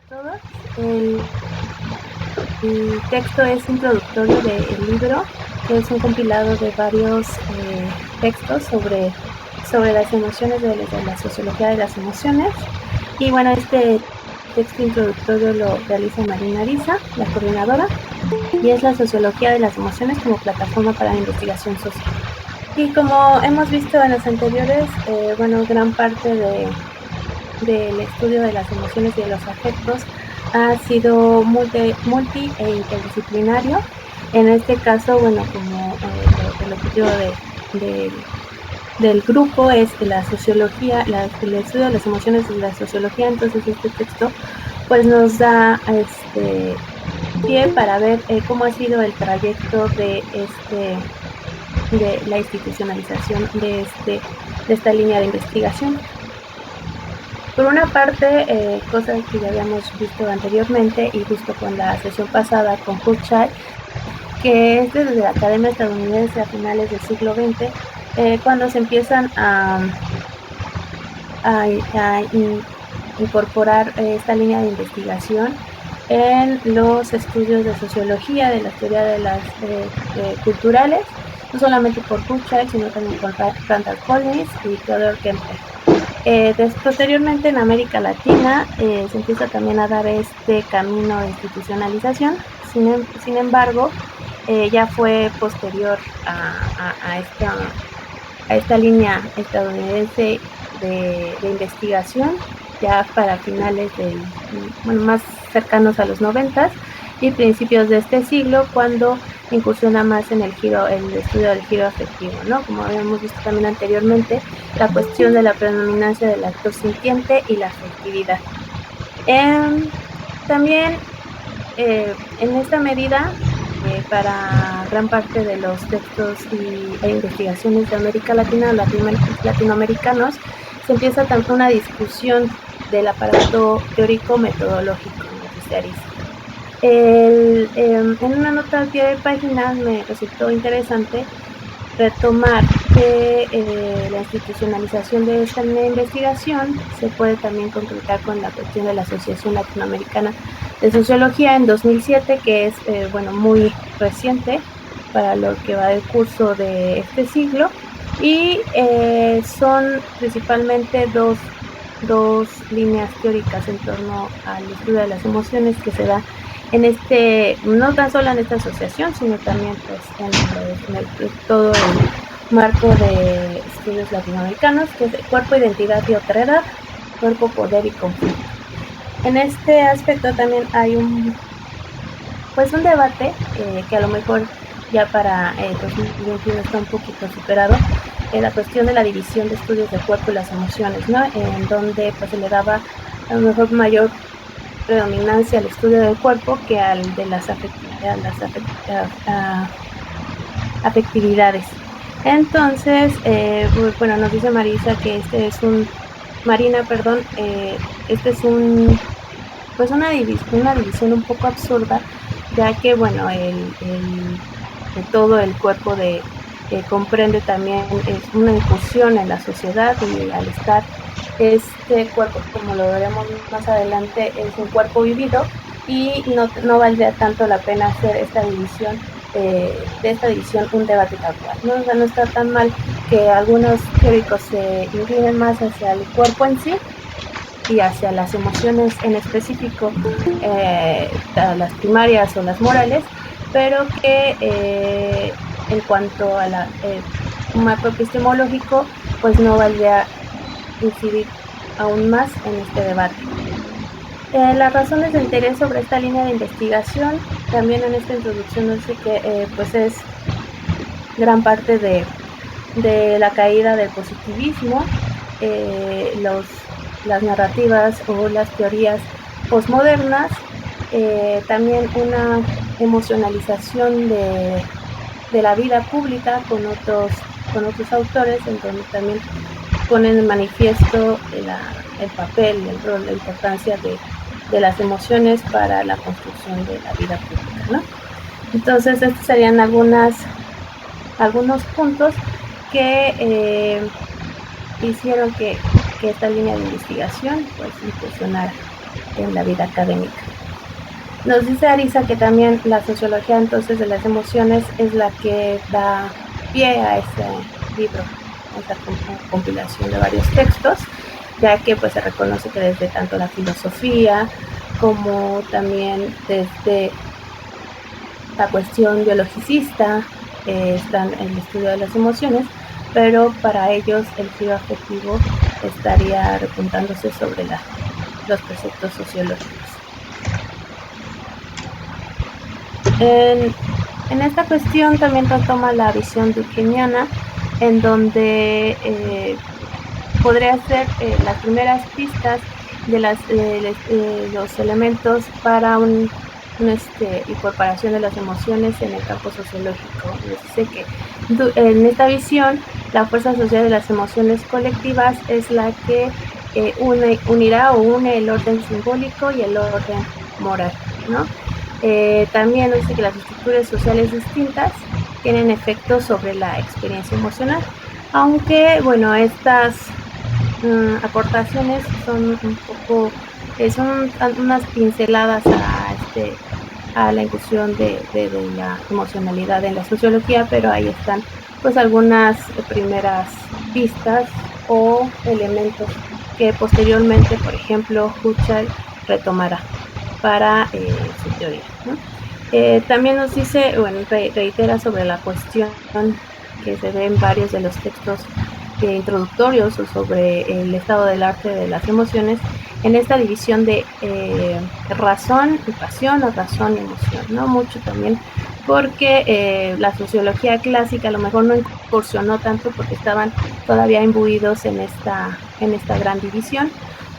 Todos. El, el texto es introductorio del libro, que es un compilado de varios textos sobre las emociones, de la sociología de las emociones. Y bueno, este texto introductorio lo realiza Marina Ariza, la coordinadora, y es la sociología de las emociones como plataforma para la investigación social. Y como hemos visto en los anteriores, bueno, gran parte del estudio de las emociones y de los afectos ha sido multi e interdisciplinario. En este caso, bueno, como el objetivo del grupo es la sociología, el estudio de las emociones y la sociología, entonces este texto pues nos da pie para ver cómo ha sido el trayecto de la institucionalización de esta línea de investigación. Por una parte, cosas que ya habíamos visto anteriormente y justo con la sesión pasada con Kuchai, que es desde la Academia Estadounidense a finales del siglo XX, cuando se empiezan a incorporar esta línea de investigación en los estudios de sociología, de la teoría de las culturales, no solamente por Kuchai, sino también por Randall Collins y Theodore Kempfer. Posteriormente en América Latina se empieza también a dar este camino de institucionalización, sin embargo ya fue posterior a esta línea estadounidense de investigación, ya para finales más cercanos a los 90 y principios de este siglo, cuando incursiona más en el estudio del giro afectivo, ¿no? Como habíamos visto también anteriormente, la cuestión de la predominancia del actor sintiente y la afectividad. También en esta medida, para gran parte de los textos e investigaciones de América Latina, latinoamericanos, se empieza tanto una discusión del aparato teórico-metodológico, dice Ariza. En una nota al pie de página me resultó interesante retomar que la institucionalización de esta línea de investigación se puede también concretar con la cuestión de la Asociación Latinoamericana de Sociología en 2007, que es muy reciente para lo que va del curso de este siglo, y son principalmente dos líneas teóricas en torno al estudio de las emociones que se da no tan solo en esta asociación, sino también pues en todo el marco de estudios latinoamericanos, que es cuerpo, identidad y otra edad, cuerpo, poder y conflicto. En este aspecto también hay un debate que a lo mejor ya para 2021 está un poquito superado, la cuestión de la división de estudios del cuerpo y las emociones, ¿no? En donde pues se le daba a lo mejor mayor predominancia al estudio del cuerpo que al de las afectividades. Entonces, nos dice Marina que este es una división un poco absurda, ya que todo el cuerpo comprende también es una incursión en la sociedad, y al estar este cuerpo, como lo veremos más adelante, es un cuerpo vivido, y no valdría tanto la pena hacer esta división un debate tal cual, ¿no? O sea, no está tan mal que algunos teóricos se inclinen más hacia el cuerpo en sí y hacia las emociones en específico, las primarias o las morales, pero que en cuanto a un marco epistemológico, pues no valdría incidir aún más en este debate. Las razones de interés sobre esta línea de investigación, también en esta introducción nos dice que pues es gran parte de la caída del positivismo, las narrativas o las teorías postmodernas, también una emocionalización de la vida pública con otros autores, en donde también ponen en manifiesto el papel, el rol, la importancia de las emociones para la construcción de la vida pública, ¿no? Entonces, estos serían algunos puntos que hicieron que esta línea de investigación pues incursionara en la vida académica. Nos dice Ariza que también la sociología entonces de las emociones es la que da pie a ese libro, a esa compilación de varios textos, ya que pues se reconoce que desde tanto la filosofía como también desde la cuestión biologicista están en el estudio de las emociones, pero para ellos el giro afectivo estaría repuntándose sobre los preceptos sociológicos. En esta cuestión también retoma la visión durkheimiana, en donde podría ser las primeras pistas de los elementos para una incorporación de las emociones en el campo sociológico. Nos dice que en esta visión la fuerza social de las emociones colectivas es la que unirá o une el orden simbólico y el orden moral, ¿no? También nos dice que las estructuras sociales distintas tienen efectos sobre la experiencia emocional, aunque bueno, estas aportaciones son un poco, son unas pinceladas a la incursión de la emocionalidad en la sociología, pero ahí están pues algunas primeras pistas o elementos que posteriormente, por ejemplo, Husserl retomará para su teoría, ¿no? También nos dice, bueno, reitera sobre la cuestión que se ve en varios de los textos introductorios o sobre el estado del arte de las emociones, en esta división de razón y pasión o razón y emoción, ¿no? Mucho también porque la sociología clásica a lo mejor no incursionó tanto porque estaban todavía imbuidos en esta gran división.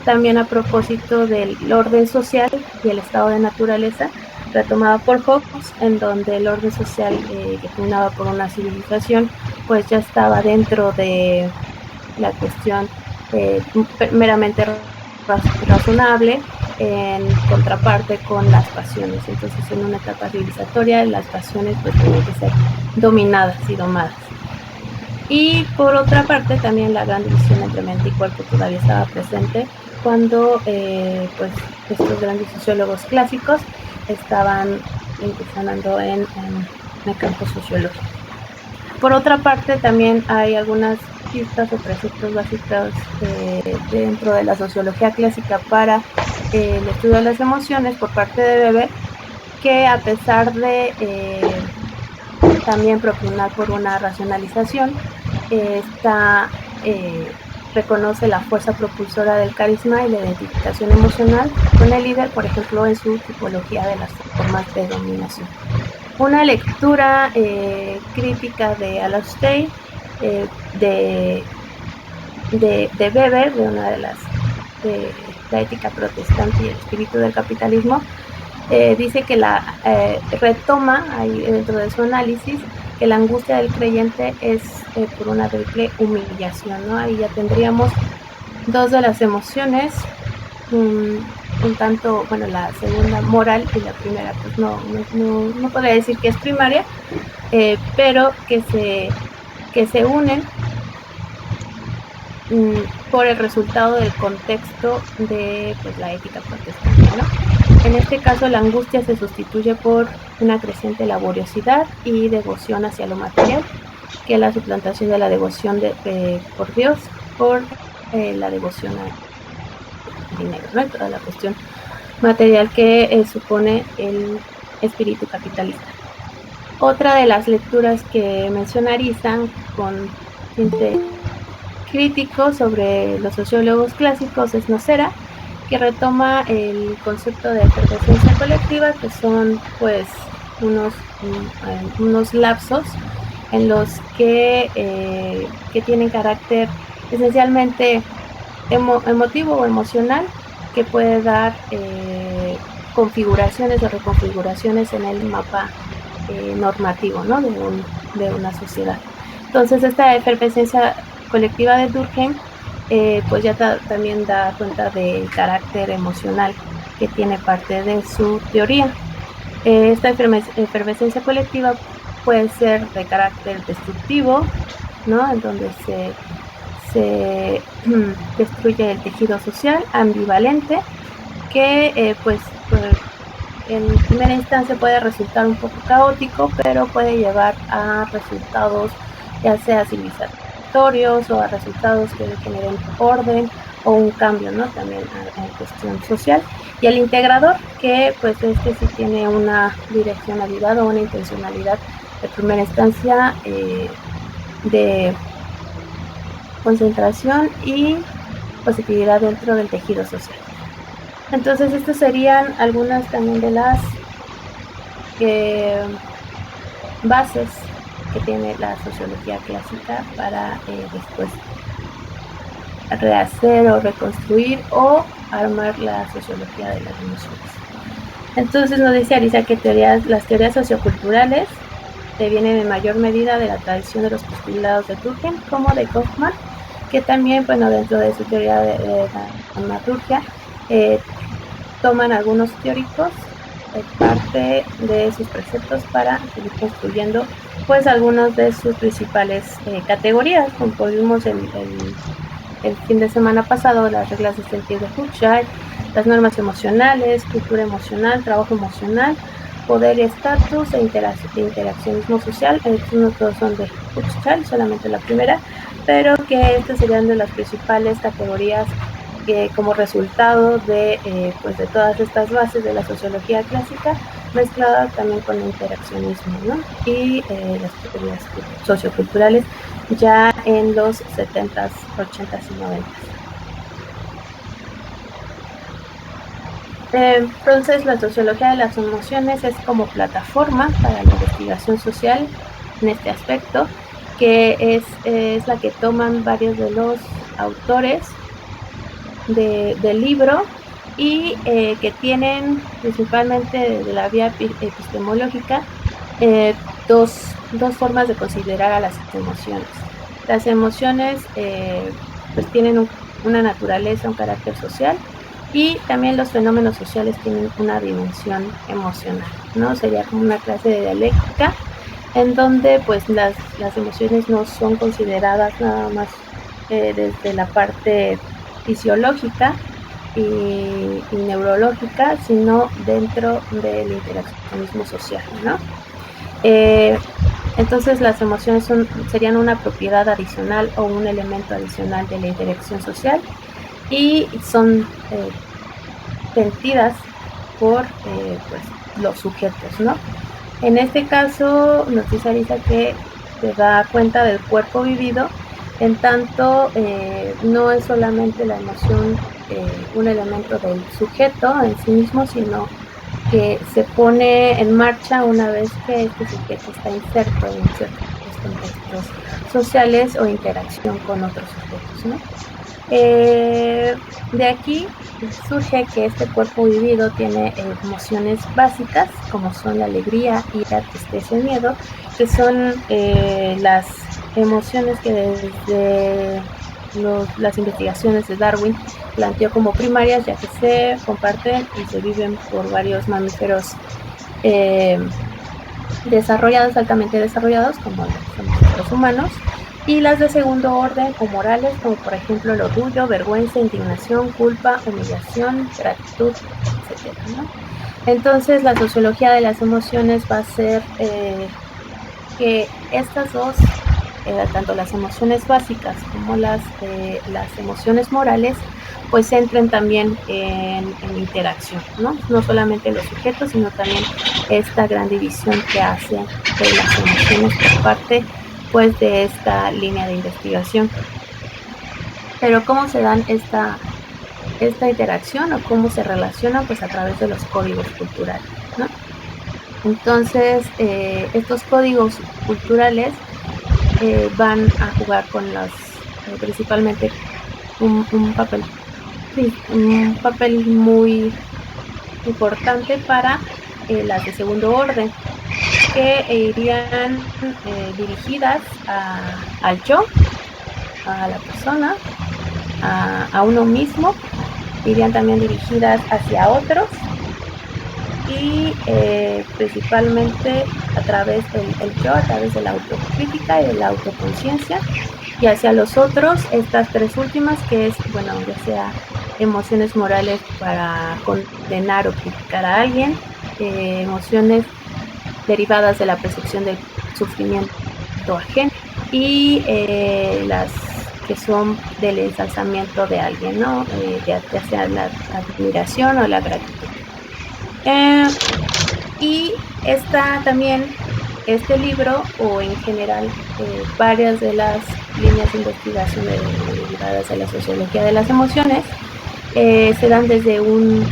También a propósito del orden social y el estado de naturaleza, retomado por Hobbes, en donde el orden social que funcionaba por una civilización, pues ya estaba dentro de la cuestión meramente razonable, en contraparte con las pasiones. Entonces, en una etapa civilizatoria, las pasiones pues tienen que ser dominadas y domadas. Y por otra parte, también la gran división entre mente y cuerpo todavía estaba presente cuando pues estos grandes sociólogos clásicos estaban incursionando en el campo sociológico. Por otra parte, también hay algunas pistas o preceptos básicos dentro de la sociología clásica para el estudio de las emociones por parte de Weber, que a pesar de también propugnar por una racionalización, reconoce la fuerza propulsora del carisma y la identificación emocional con el líder, por ejemplo, en su tipología de las formas de dominación. Una lectura crítica de Alastair, de Weber, de una de las la ética protestante y el espíritu del capitalismo, dice que retoma ahí dentro de su análisis que la angustia del creyente es por una triple humillación, ¿no? Ahí ya tendríamos dos de las emociones, un tanto, bueno, la segunda moral y la primera pues no podría decir que es primaria, pero que se unen por el resultado del contexto de pues, la ética protestante, ¿no? En este caso, la angustia se sustituye por una creciente laboriosidad y devoción hacia lo material, que es la suplantación de la devoción por Dios por la devoción al dinero, ¿no? Toda la cuestión material que supone el espíritu capitalista. Otra de las lecturas que menciona Ariza con tinte crítico sobre los sociólogos clásicos es Nocera, que retoma el concepto de efervescencia colectiva, que son pues unos lapsos en los que tienen carácter esencialmente emotivo o emocional, que puede dar configuraciones o reconfiguraciones en el mapa normativo, ¿no? de una sociedad. Entonces, esta efervescencia colectiva de Durkheim pues ya también da cuenta del carácter emocional que tiene parte de su teoría. Esta efervescencia colectiva puede ser de carácter destructivo, ¿no? En donde se destruye el tejido social, ambivalente, que pues en primera instancia puede resultar un poco caótico, pero puede llevar a resultados ya sea civilizatorios o a resultados que generen orden o un cambio, ¿no? También en cuestión social. Y el integrador, que pues este sí tiene una direccionalidad o una intencionalidad de primera instancia de concentración y positividad dentro del tejido social. Entonces, estas serían algunas también de las bases que tiene la sociología clásica para después rehacer o reconstruir o armar la sociología de las emociones. Entonces nos dice Arisa que las teorías socioculturales vienen en mayor medida de la tradición de los postulados de Durkheim como de Kaufman, que también, bueno, dentro de su teoría de la dramaturgia, toman algunos teóricos parte de sus preceptos para seguir construyendo pues algunas de sus principales categorías, como vimos el fin de semana pasado, las reglas de sentido de Hochschild, las normas emocionales, cultura emocional, trabajo emocional, poder y estatus e interaccionismo social. No todos son de Hochschild, solamente la primera, pero que estas serían de las principales categorías que como resultado de pues de todas estas bases de la sociología clásica, mezclada también con el interaccionismo, ¿no? Y las teorías socioculturales ya en los 70s, 80s y 90s. Entonces, la sociología de las emociones es como plataforma para la investigación social en este aspecto, que es la que toman varios de los autores del libro y que tienen principalmente de la vía epistemológica dos formas de considerar a las emociones. Las emociones pues tienen una naturaleza, un carácter social, y también los fenómenos sociales tienen una dimensión emocional, ¿no? Sería como una clase de dialéctica en donde pues las emociones no son consideradas nada más desde la parte fisiológica y neurológica, sino dentro del interaccionismo social, ¿no? Entonces las emociones serían una propiedad adicional o un elemento adicional de la interacción social y son sentidas por pues, los sujetos, ¿no? En este caso nos dice Arisa que se da cuenta del cuerpo vivido, en tanto no es solamente la emoción un elemento del sujeto en sí mismo, sino que se pone en marcha una vez que este sujeto está inserto en ciertos contextos sociales o interacción con otros sujetos, ¿no? De aquí surge que este cuerpo vivido tiene emociones básicas, como son la alegría, ira, tristeza y miedo, que son las emociones que desde las investigaciones de Darwin planteó como primarias, ya que se comparten y se viven por varios mamíferos desarrollados, altamente desarrollados, como los humanos, y las de segundo orden o morales, como por ejemplo el orgullo, vergüenza, indignación, culpa, humillación, gratitud, etc., ¿no? Entonces la sociología de las emociones va a ser que estas dos, tanto las emociones básicas como las emociones morales, pues entren también en interacción, ¿no? No solamente los sujetos, sino también esta gran división que hace de las emociones por parte pues de esta línea de investigación. Pero ¿cómo se dan esta interacción o cómo se relacionan? Pues a través de los códigos culturales, ¿no? Entonces, estos códigos culturales van a jugar con principalmente un papel muy importante para las de segundo orden, que irían dirigidas al yo, a la persona, a uno mismo, irían también dirigidas hacia otros y principalmente a través del yo, a través de la autocrítica y de la autoconciencia, y hacia los otros, estas tres últimas, que es, bueno, ya sea emociones morales para condenar o criticar a alguien, emociones derivadas de la percepción del sufrimiento ajeno y las que son del ensalzamiento de alguien, ¿no? Ya sea la admiración o la gratitud. Y está también este libro, o en general varias de las líneas de investigación derivadas de la sociología de las emociones, se dan desde un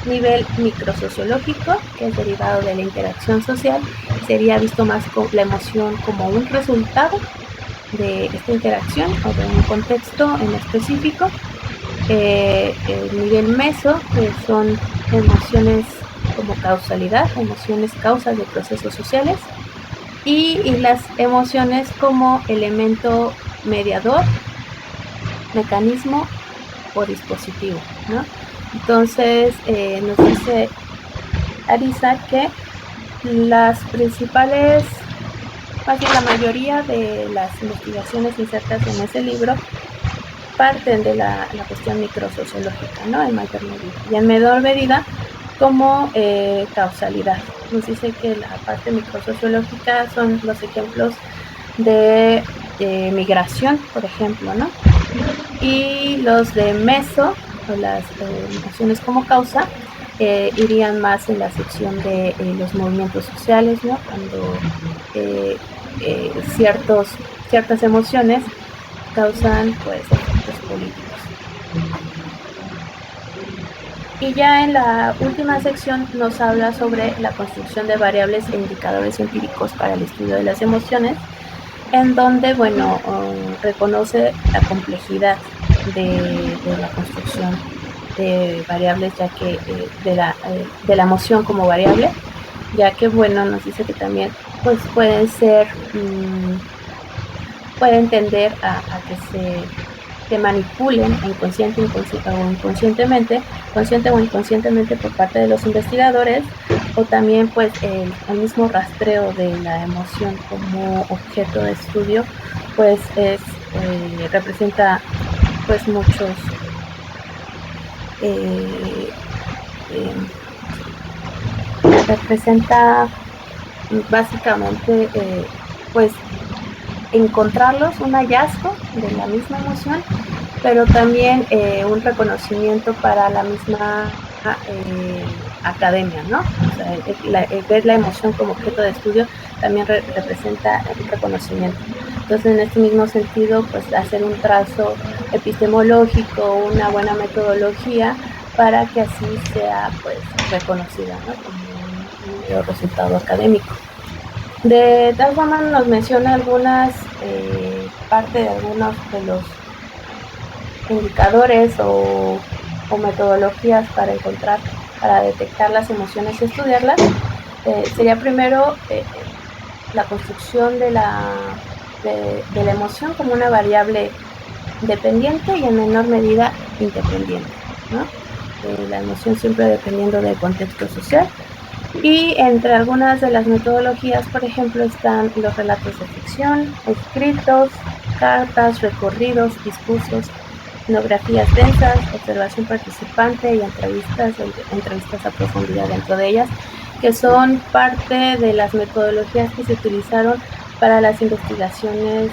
nivel microsociológico, que es derivado de la interacción social, sería visto más con la emoción como un resultado de esta interacción o de un contexto en específico. El nivel meso, que son emociones como causalidad, emociones causas de procesos sociales, y las emociones como elemento mediador, mecanismo o dispositivo, ¿no? Entonces nos dice Arisa que las principales, más bien la mayoría de las investigaciones insertas en ese libro parten de la cuestión microsociológica, ¿no? En mayor medida. Y en menor medida como causalidad. Nos dice que la parte microsociológica son los ejemplos de migración, por ejemplo, ¿no? Y los de meso, o las emociones como causa, irían más en la sección de los movimientos sociales, ¿no? Cuando ciertas emociones causan, pues, efectos políticos. Y ya en la última sección nos habla sobre la construcción de variables e indicadores empíricos para el estudio de las emociones, en donde, bueno, reconoce la complejidad de la construcción de variables, ya que de la emoción como variable, ya que, bueno, nos dice que también pues pueden tender a que se manipulen consciente o inconscientemente, consciente o inconscientemente por parte de los investigadores, o también pues el mismo rastreo de la emoción como objeto de estudio, pues representa pues muchos representa básicamente pues encontrarlos, un hallazgo de la misma emoción, pero también un reconocimiento para la misma academia, ¿no? O sea, ver la emoción como objeto de estudio también representa un reconocimiento. Entonces, en este mismo sentido, pues hacer un trazo epistemológico, una buena metodología para que así sea pues reconocida, ¿no? Como un resultado académico. De tal forma nos menciona algunas parte de algunos de los indicadores o metodologías para detectar las emociones y estudiarlas. Sería primero la construcción de la emoción como una variable dependiente y en menor medida independiente, ¿no? La emoción siempre dependiendo del contexto social. Y entre algunas de las metodologías, por ejemplo, están los relatos de ficción, escritos, cartas, recorridos, discursos, etnografías densas, observación participante y entrevistas a profundidad dentro de ellas, que son parte de las metodologías que se utilizaron para las investigaciones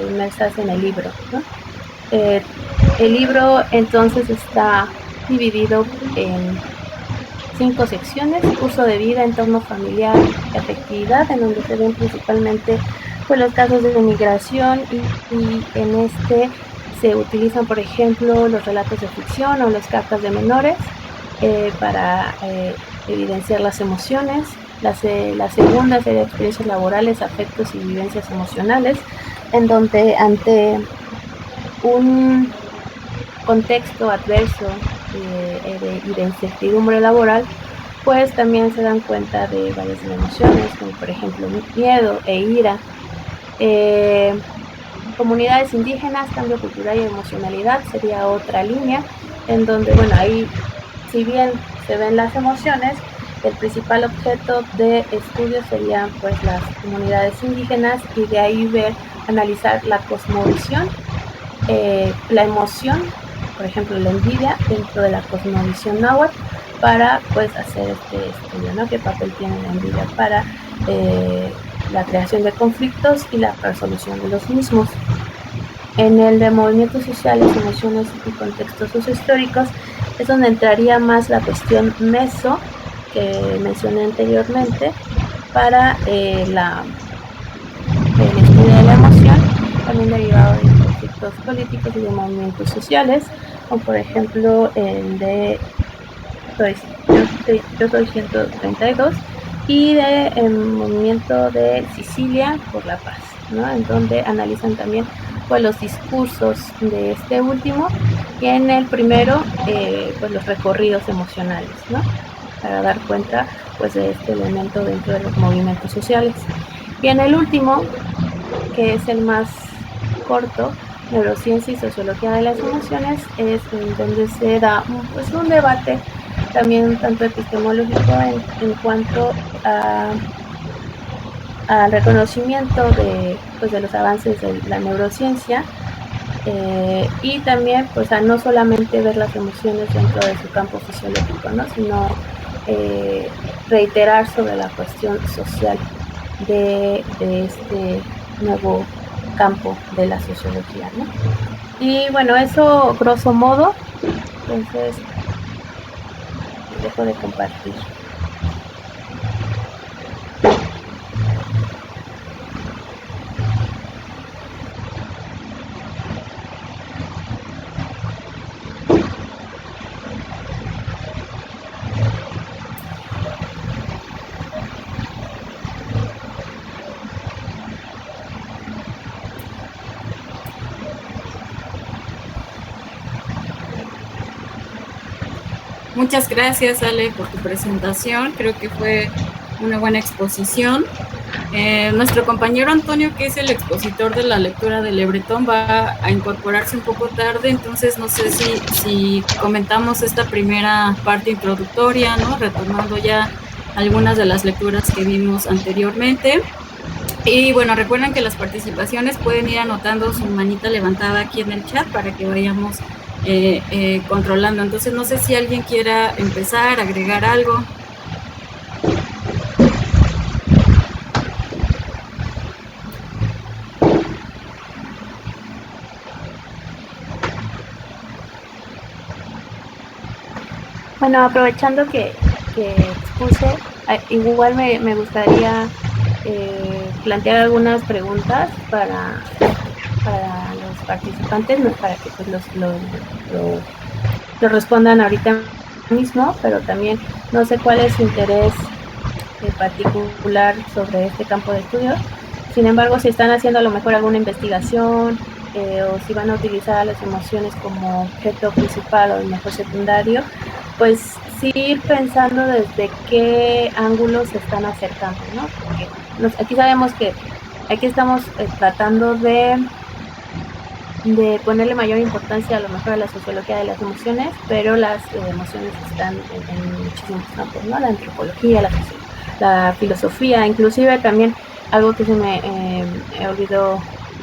inmersas en el libro, ¿no? El libro entonces está dividido en 5 secciones: curso de vida, entorno familiar, afectividad, en donde se ven principalmente pues, los casos de migración y en este se utilizan, por ejemplo, los relatos de ficción o las cartas de menores para evidenciar las emociones. La segunda sería experiencias laborales, afectos y vivencias emocionales, en donde ante un contexto adverso y de incertidumbre laboral, pues también se dan cuenta de varias emociones, como por ejemplo miedo e ira. Comunidades indígenas, cambio cultural y emocionalidad sería otra línea, en donde, bueno, ahí si bien se ven las emociones, el principal objeto de estudio serían pues las comunidades indígenas, y de ahí analizar la cosmovisión, la emoción por ejemplo, la envidia dentro de la cosmovisión náhuatl para pues hacer este estudio, ¿no? ¿Qué papel tiene la envidia para la creación de conflictos y la resolución de los mismos? En el de movimientos sociales, emociones y contextos sociohistóricos es donde entraría más la cuestión meso que mencioné anteriormente para el estudio de la emoción, también derivado de conflictos políticos y de movimientos sociales, como por ejemplo el de Yo soy 132 y de movimiento de Sicilia por la Paz, ¿no? En donde analizan también pues los discursos de este último y en el primero pues los recorridos emocionales, ¿no? Para dar cuenta pues de este elemento dentro de los movimientos sociales. Y en el último, que es el más corto, neurociencia y sociología de las emociones, es en donde se da pues un debate también un tanto epistemológico en cuanto al reconocimiento de, pues, de los avances de la neurociencia y también pues a no solamente ver las emociones dentro de su campo fisiológico, ¿no? Sino reiterar sobre la cuestión social de este nuevo campo de la sociología, ¿no? Y bueno, eso grosso modo, entonces dejo de compartir. Muchas gracias, Ale, por tu presentación. Creo que fue una buena exposición. Nuestro compañero Antonio, que es el expositor de la lectura de Le Breton, va a incorporarse un poco tarde, entonces no sé si comentamos esta primera parte introductoria, ¿no? Retomando ya algunas de las lecturas que vimos anteriormente. Y bueno, recuerden que las participaciones pueden ir anotando su manita levantada aquí en el chat para que vayamos controlando. Entonces no sé si alguien quiera empezar, agregar algo. Bueno, aprovechando que expuse, igual me gustaría plantear algunas preguntas para los participantes, no para que pues lo respondan ahorita mismo, pero también no sé cuál es su interés particular sobre este campo de estudio. Sin embargo, si están haciendo a lo mejor alguna investigación o si van a utilizar a las emociones como objeto principal o a lo mejor secundario, pues sí ir pensando desde qué ángulos se están acercando, ¿no? Porque aquí sabemos que aquí estamos tratando de ponerle mayor importancia a lo mejor a la sociología de las emociones, pero las emociones están en muchísimos campos, ¿no? La antropología, la filosofía, inclusive también algo que se me olvidó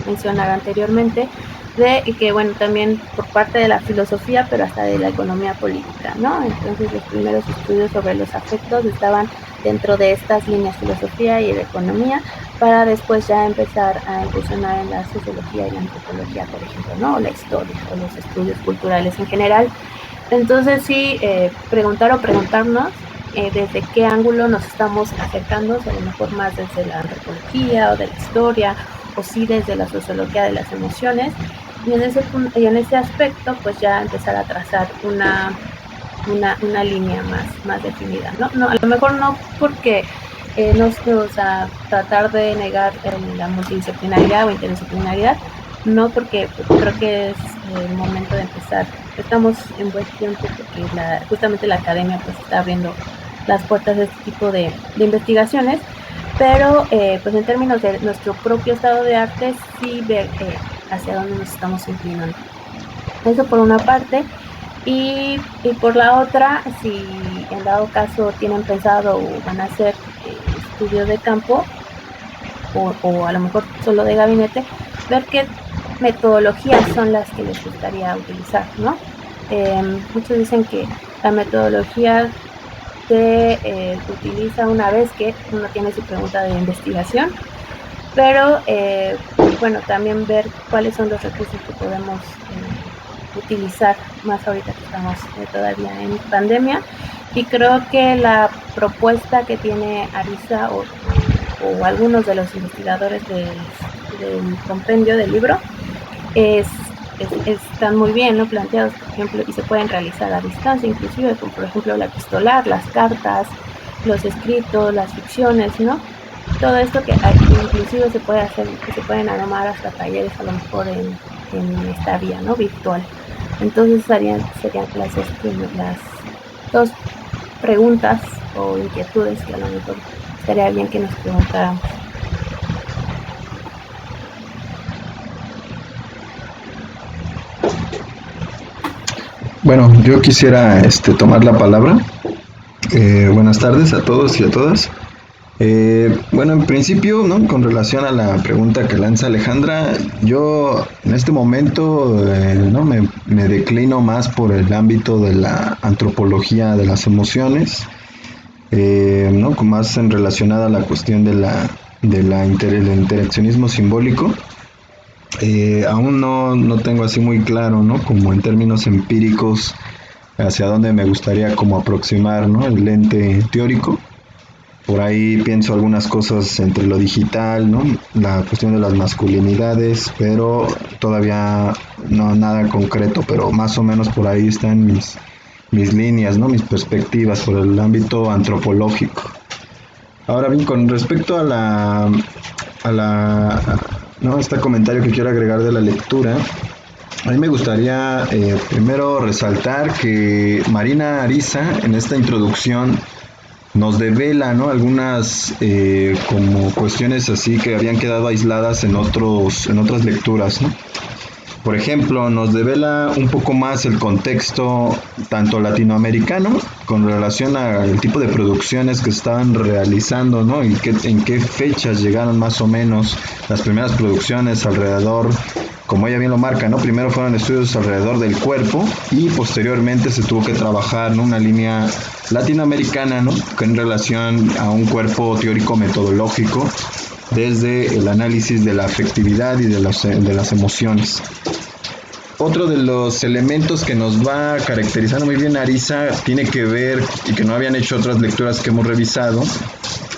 mencionar anteriormente, de que bueno, también por parte de la filosofía, pero hasta de la economía política, ¿no? Entonces los primeros estudios sobre los afectos estaban dentro de estas líneas, filosofía y de economía, para después ya empezar a incursionar en la sociología y la antropología, por ejemplo, ¿no? O la historia o los estudios culturales en general. Entonces sí, preguntar o preguntarnos desde qué ángulo nos estamos acercando, o sea, a lo mejor más desde la antropología o de la historia, o sí desde la sociología de las emociones, y en ese aspecto pues ya empezar a trazar una línea más definida, ¿no? A lo mejor no porque o sea, tratar de negar la multidisciplinaridad o interdisciplinaridad, no, porque creo que es el momento de empezar. Estamos en buen tiempo porque justamente la academia pues está abriendo las puertas de este tipo de investigaciones, pero pues en términos de nuestro propio estado de arte, sí ver hacia dónde nos estamos inclinando. Eso por una parte. Y por la otra, si en dado caso tienen pensado o van a hacer estudio de campo o a lo mejor solo de gabinete, ver qué metodologías son las que les gustaría utilizar, ¿no? Muchos dicen que la metodología se utiliza una vez que uno tiene su pregunta de investigación, pero bueno, también ver cuáles son los recursos que podemos utilizar, más ahorita que estamos todavía en pandemia. Y creo que la propuesta que tiene Arisa o algunos de los investigadores del compendio del libro están muy bien, ¿no?, planteados, por ejemplo, y se pueden realizar a distancia, inclusive, como por ejemplo la epistolar, las cartas, los escritos, las ficciones, ¿no? Todo esto que inclusive se puede hacer, que se pueden armar hasta talleres a lo mejor en esta vía, ¿no?, virtual. Entonces serían las dos preguntas o inquietudes que a lo mejor estaría bien que nos preguntáramos. Bueno, yo quisiera tomar la palabra. Buenas tardes a todos y a todas. Bueno, en principio, ¿no?, con relación a la pregunta que lanza Alejandra, yo en este momento ¿no?, me declino más por el ámbito de la antropología de las emociones, ¿no?, más relacionada a la cuestión del interaccionismo simbólico. Aún no tengo así muy claro, ¿no?, como en términos empíricos, hacia dónde me gustaría como aproximar, ¿no?, el lente teórico. Por ahí pienso algunas cosas entre lo digital, ¿no?, la cuestión de las masculinidades, pero todavía no nada concreto, pero más o menos por ahí están mis líneas, ¿no?, mis perspectivas por el ámbito antropológico. Ahora bien, con respecto a ¿no?, este comentario que quiero agregar de la lectura, a mí me gustaría primero resaltar que Marina Arisa en esta introducción nos devela, ¿no?, algunas como cuestiones así que habían quedado aisladas en otras lecturas, ¿no? Por ejemplo, nos devela un poco más el contexto tanto latinoamericano con relación al tipo de producciones que estaban realizando, ¿no?, y en qué fechas llegaron más o menos las primeras producciones alrededor, como ella bien lo marca, ¿no? Primero fueron estudios alrededor del cuerpo y posteriormente se tuvo que trabajar, ¿no?, una línea latinoamericana, ¿no?, en relación a un cuerpo teórico metodológico desde el análisis de la afectividad y de las emociones. Otro de los elementos que nos va caracterizando muy bien Arisa tiene que ver, y que no habían hecho otras lecturas que hemos revisado,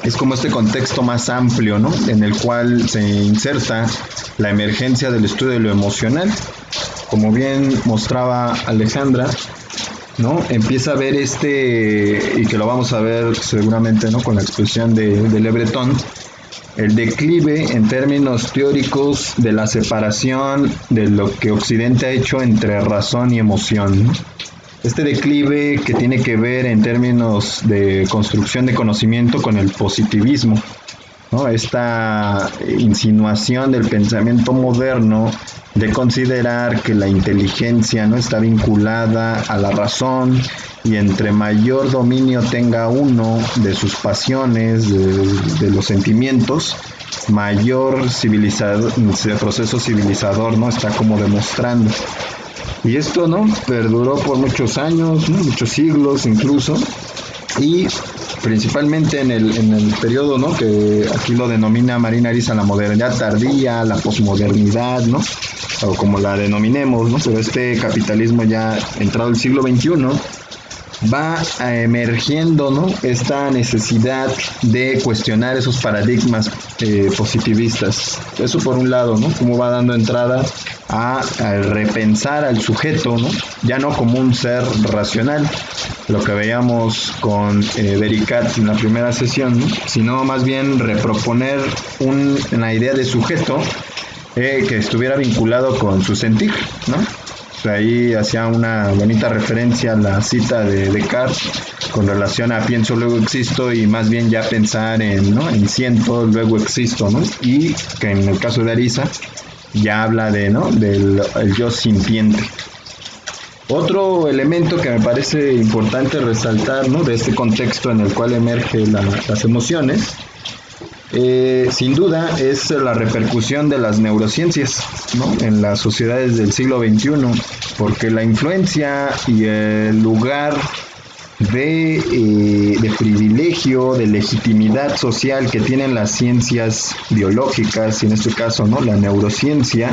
es como este contexto más amplio, ¿no?, en el cual se inserta la emergencia del estudio de lo emocional. Como bien mostraba Alejandra, ¿no?, empieza a ver y que lo vamos a ver seguramente, ¿no?, con la expresión de Le Breton, el declive en términos teóricos de la separación de lo que Occidente ha hecho entre razón y emoción, ¿no? Este declive que tiene que ver en términos de construcción de conocimiento con el positivismo, ¿no? Esta insinuación del pensamiento moderno de considerar que la inteligencia no está vinculada a la razón, y entre mayor dominio tenga uno de sus pasiones, de los sentimientos, mayor proceso civilizador, ¿no?, está como demostrando. Y esto, ¿no?, perduró por muchos años, ¿no?, muchos siglos incluso, y principalmente en el periodo, ¿no?, que aquí lo denomina Marina Arisa la modernidad tardía, la posmodernidad, ¿no?, o como la denominemos, ¿no?, pero este capitalismo ya entrado el siglo XXI va emergiendo, ¿no?, esta necesidad de cuestionar esos paradigmas positivistas. Eso por un lado, ¿no?, cómo va dando entrada a repensar al sujeto, ¿no?, ya no como un ser racional, lo que veíamos con Bericat en la primera sesión, ¿no?, sino más bien reproponer una idea de sujeto que estuviera vinculado con su sentir, ¿no? Ahí hacía una bonita referencia a la cita de Descartes con relación a pienso, luego existo, y más bien ya pensar en siento, luego existo, ¿no? Y que en el caso de Arisa ya habla del yo sintiente. Otro elemento que me parece importante resaltar, ¿no?, de este contexto en el cual emergen las emociones sin duda es la repercusión de las neurociencias, ¿no?, en las sociedades del siglo XXI, porque la influencia y el lugar de privilegio, de legitimidad social que tienen las ciencias biológicas, y en este caso, ¿no?, la neurociencia,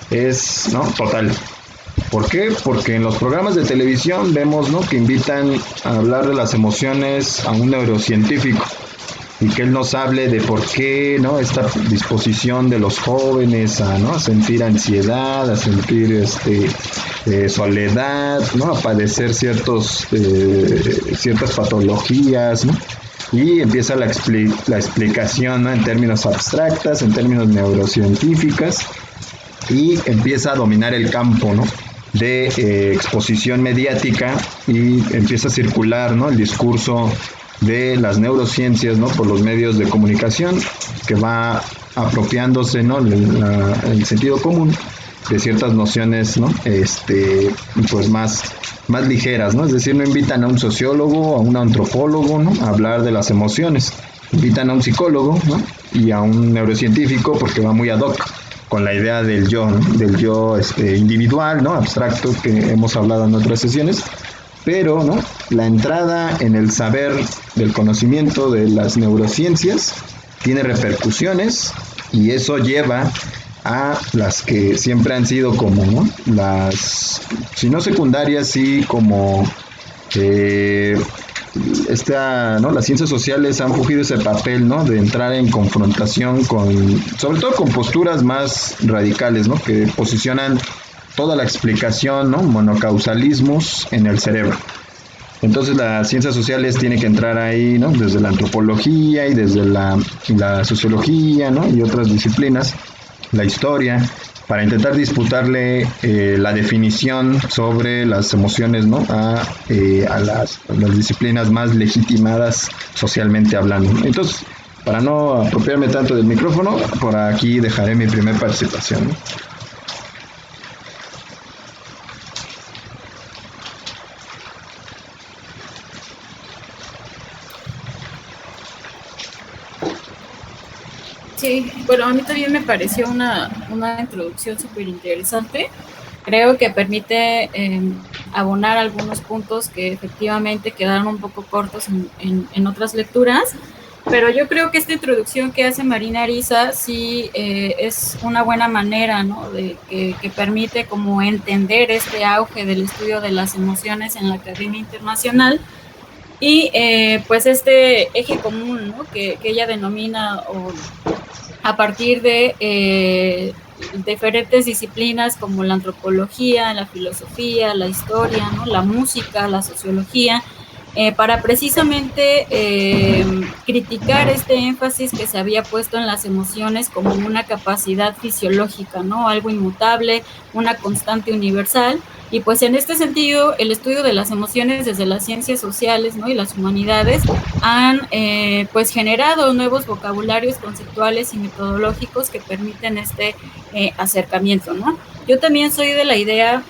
es, ¿no?, total. ¿Por qué? Porque en los programas de televisión vemos, ¿no?, que invitan a hablar de las emociones a un neurocientífico y que él nos hable de por qué, ¿no?, esta disposición de los jóvenes a, ¿no?, a sentir ansiedad, a sentir soledad, ¿no?, a padecer ciertas patologías, ¿no?, y empieza la explicación, ¿no?, en términos abstractas, en términos neurocientíficas, y empieza a dominar el campo, ¿no?, de exposición mediática, y empieza a circular, ¿no?, el discurso de las neurociencias, ¿no?, por los medios de comunicación, que va apropiándose, ¿no?, el sentido común de ciertas nociones, ¿no?, pues más ligeras, ¿no? Es decir, no invitan a un sociólogo, a un antropólogo, ¿no?, a hablar de las emociones, invitan a un psicólogo, ¿no?, y a un neurocientífico, porque va muy ad hoc con la idea del yo, ¿no?, del yo individual, ¿no?, abstracto, que hemos hablado en otras sesiones. Pero, ¿no?, la entrada en el saber del conocimiento de las neurociencias tiene repercusiones, y eso lleva a las que siempre han sido como, ¿no?, las, si no secundarias, sí como ¿no?, las ciencias sociales han cogido ese papel, ¿no?, de entrar en confrontación sobre todo con posturas más radicales, ¿no?, que posicionan toda la explicación, ¿no?, monocausalismos en el cerebro. Entonces las ciencias sociales tienen que entrar ahí, ¿no?, desde la antropología y desde la sociología, ¿no?, y otras disciplinas, la historia, para intentar disputarle la definición sobre las emociones, ¿no?, a las disciplinas más legitimadas socialmente hablando. Entonces, para no apropiarme tanto del micrófono, por aquí dejaré mi primera participación, ¿no? Sí, bueno, a mí también me pareció una introducción súper interesante. Creo que permite abonar algunos puntos que efectivamente quedaron un poco cortos en otras lecturas, pero yo creo que esta introducción que hace Marina Ariza sí es una buena manera, ¿no?, de que permite como entender este auge del estudio de las emociones en la Academia Internacional. Y pues este eje común, ¿no?, que ella denomina a partir de diferentes disciplinas como la antropología, la filosofía, la historia, ¿no?, la música, la sociología, para precisamente criticar este énfasis que se había puesto en las emociones como una capacidad fisiológica, ¿no?, algo inmutable, una constante universal. Y pues en este sentido, el estudio de las emociones desde las ciencias sociales, ¿no?, y las humanidades han pues generado nuevos vocabularios conceptuales y metodológicos que permiten este acercamiento, ¿no? Yo también soy de la idea,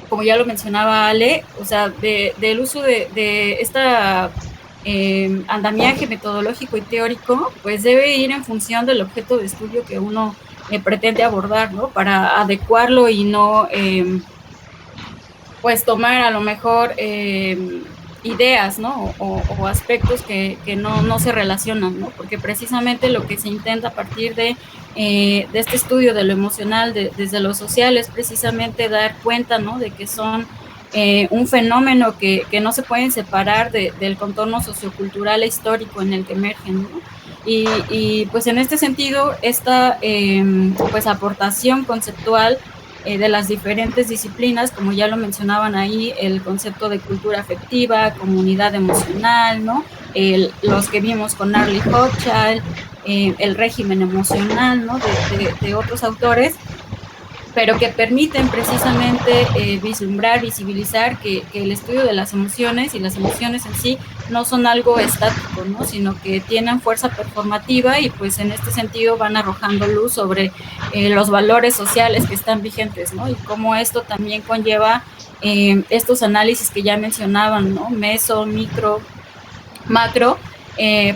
como ya lo mencionaba Ale, o sea, del uso de esta andamiaje metodológico y teórico, pues debe ir en función del objeto de estudio que uno pretende abordar, ¿no?, para adecuarlo y no pues tomar a lo mejor ideas, ¿no?, o aspectos que no se relacionan, ¿no?, porque precisamente lo que se intenta a partir de este estudio de lo emocional desde lo social es precisamente dar cuenta, ¿no?, de que son un fenómeno que no se pueden separar del contorno sociocultural e histórico en el que emergen, ¿no? Y pues en este sentido, esta pues aportación conceptual de las diferentes disciplinas, como ya lo mencionaban ahí, el concepto de cultura afectiva, comunidad emocional, ¿no?, los que vimos con Arlie Hochschild, el régimen emocional, ¿no?, de otros autores, pero que permiten precisamente vislumbrar, visibilizar que el estudio de las emociones y las emociones en sí no son algo estático, ¿no?, sino que tienen fuerza performativa, y pues en este sentido van arrojando luz sobre los valores sociales que están vigentes, ¿no?, y cómo esto también conlleva estos análisis que ya mencionaban, ¿no?, meso, micro, macro,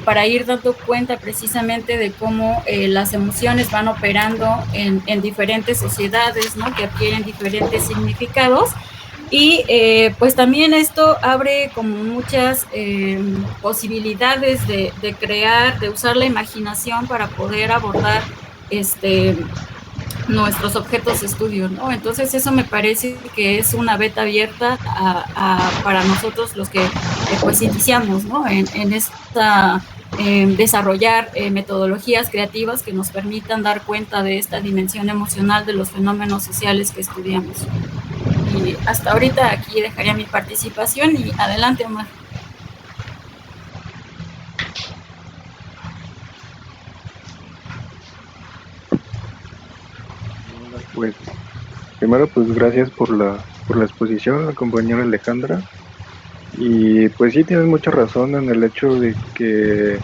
para ir dando cuenta precisamente de cómo las emociones van operando en diferentes sociedades, ¿no? Que adquieren diferentes significados. Y pues también esto abre como muchas posibilidades de crear, de usar la imaginación para poder abordar nuestros objetos de estudio, ¿no? Entonces eso me parece que es una beta abierta para nosotros los que pues iniciamos, ¿no? En esta desarrollar metodologías creativas que nos permitan dar cuenta de esta dimensión emocional de los fenómenos sociales que estudiamos. Y hasta ahorita aquí dejaría mi participación y adelante, Omar. Pues primero pues gracias por la exposición, la compañera Alejandra. Y pues sí, tienes mucha razón en el hecho de que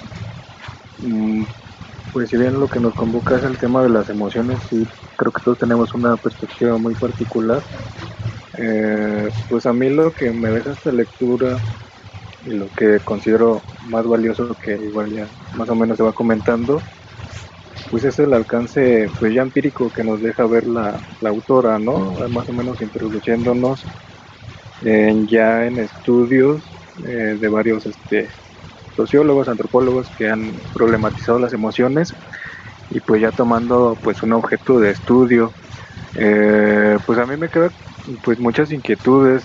pues si bien lo que nos convoca es el tema de las emociones, sí creo que todos tenemos una perspectiva muy particular. Pues a mí lo que me deja esta lectura y lo que considero más valioso, que igual ya más o menos se va comentando, pues es el alcance pues ya empírico que nos deja ver la autora, ¿no? Más o menos introduciéndonos ya en estudios de varios sociólogos, antropólogos que han problematizado las emociones y pues ya tomando pues un objeto de estudio. Pues a mí me quedan pues muchas inquietudes,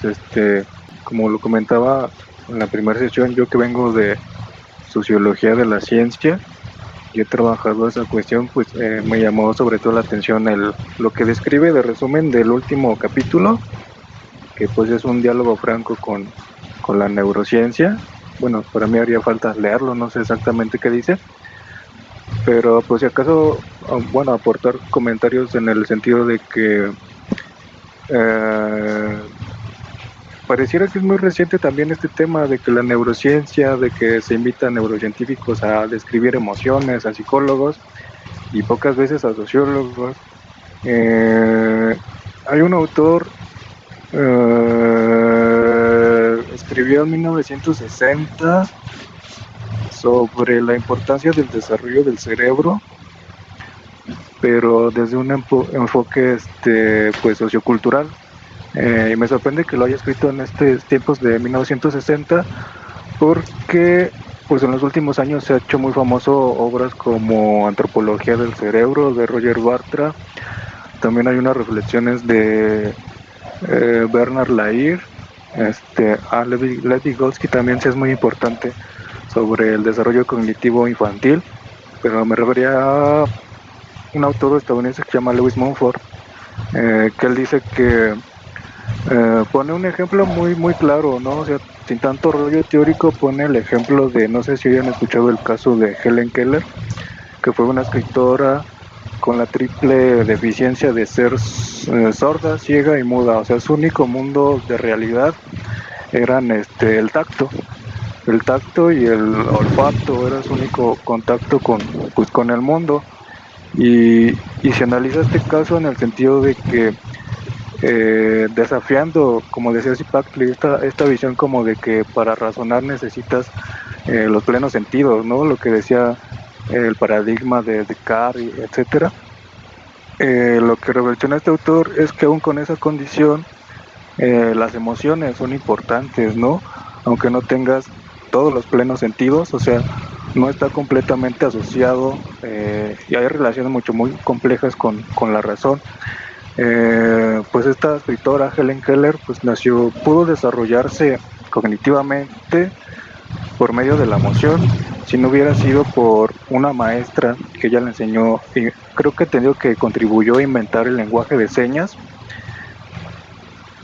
como lo comentaba en la primera sesión, yo que vengo de sociología de la ciencia y he trabajado esa cuestión, pues me llamó sobre todo la atención lo que describe de resumen del último capítulo, que pues es un diálogo franco con la neurociencia. Bueno, para mí haría falta leerlo, no sé exactamente qué dice, pero pues si acaso, bueno, aportar comentarios en el sentido de que pareciera que es muy reciente también este tema de que la neurociencia, de que se invita a neurocientíficos a describir emociones, a psicólogos y pocas veces a sociólogos. Hay un autor, escribió en 1960 sobre la importancia del desarrollo del cerebro, pero desde un enfoque pues sociocultural. Y me sorprende que lo haya escrito en estos tiempos de 1960, porque pues en los últimos años se ha hecho muy famoso obras como Antropología del Cerebro de Roger Bartra. También hay unas reflexiones de Bernard Lair, Levi Vygotsky también sí es muy importante sobre el desarrollo cognitivo infantil, pero me refería a un autor estadounidense que se llama Lewis Mumford, que él dice que pone un ejemplo muy claro, ¿no? O sea, sin tanto rollo teórico, pone el ejemplo de, no sé si hayan escuchado el caso de Helen Keller, que fue una escritora con la triple deficiencia de ser sorda, ciega y muda. O sea, su único mundo de realidad eran el tacto. El tacto y el olfato era su único contacto con el mundo. Y se analiza este caso en el sentido de que desafiando, como decía Zipacli, esta visión como de que para razonar necesitas los plenos sentidos, ¿no? Lo que decía el paradigma de Descartes, etcétera. Lo que revoluciona este autor es que aún con esa condición las emociones son importantes, ¿no? Aunque no tengas todos los plenos sentidos, o sea, no está completamente asociado y hay relaciones muy complejas con la razón. Pues esta escritora Helen Keller pues pudo desarrollarse cognitivamente por medio de la emoción. Si no hubiera sido por una maestra que ella le enseñó, y creo que entendió que contribuyó a inventar el lenguaje de señas,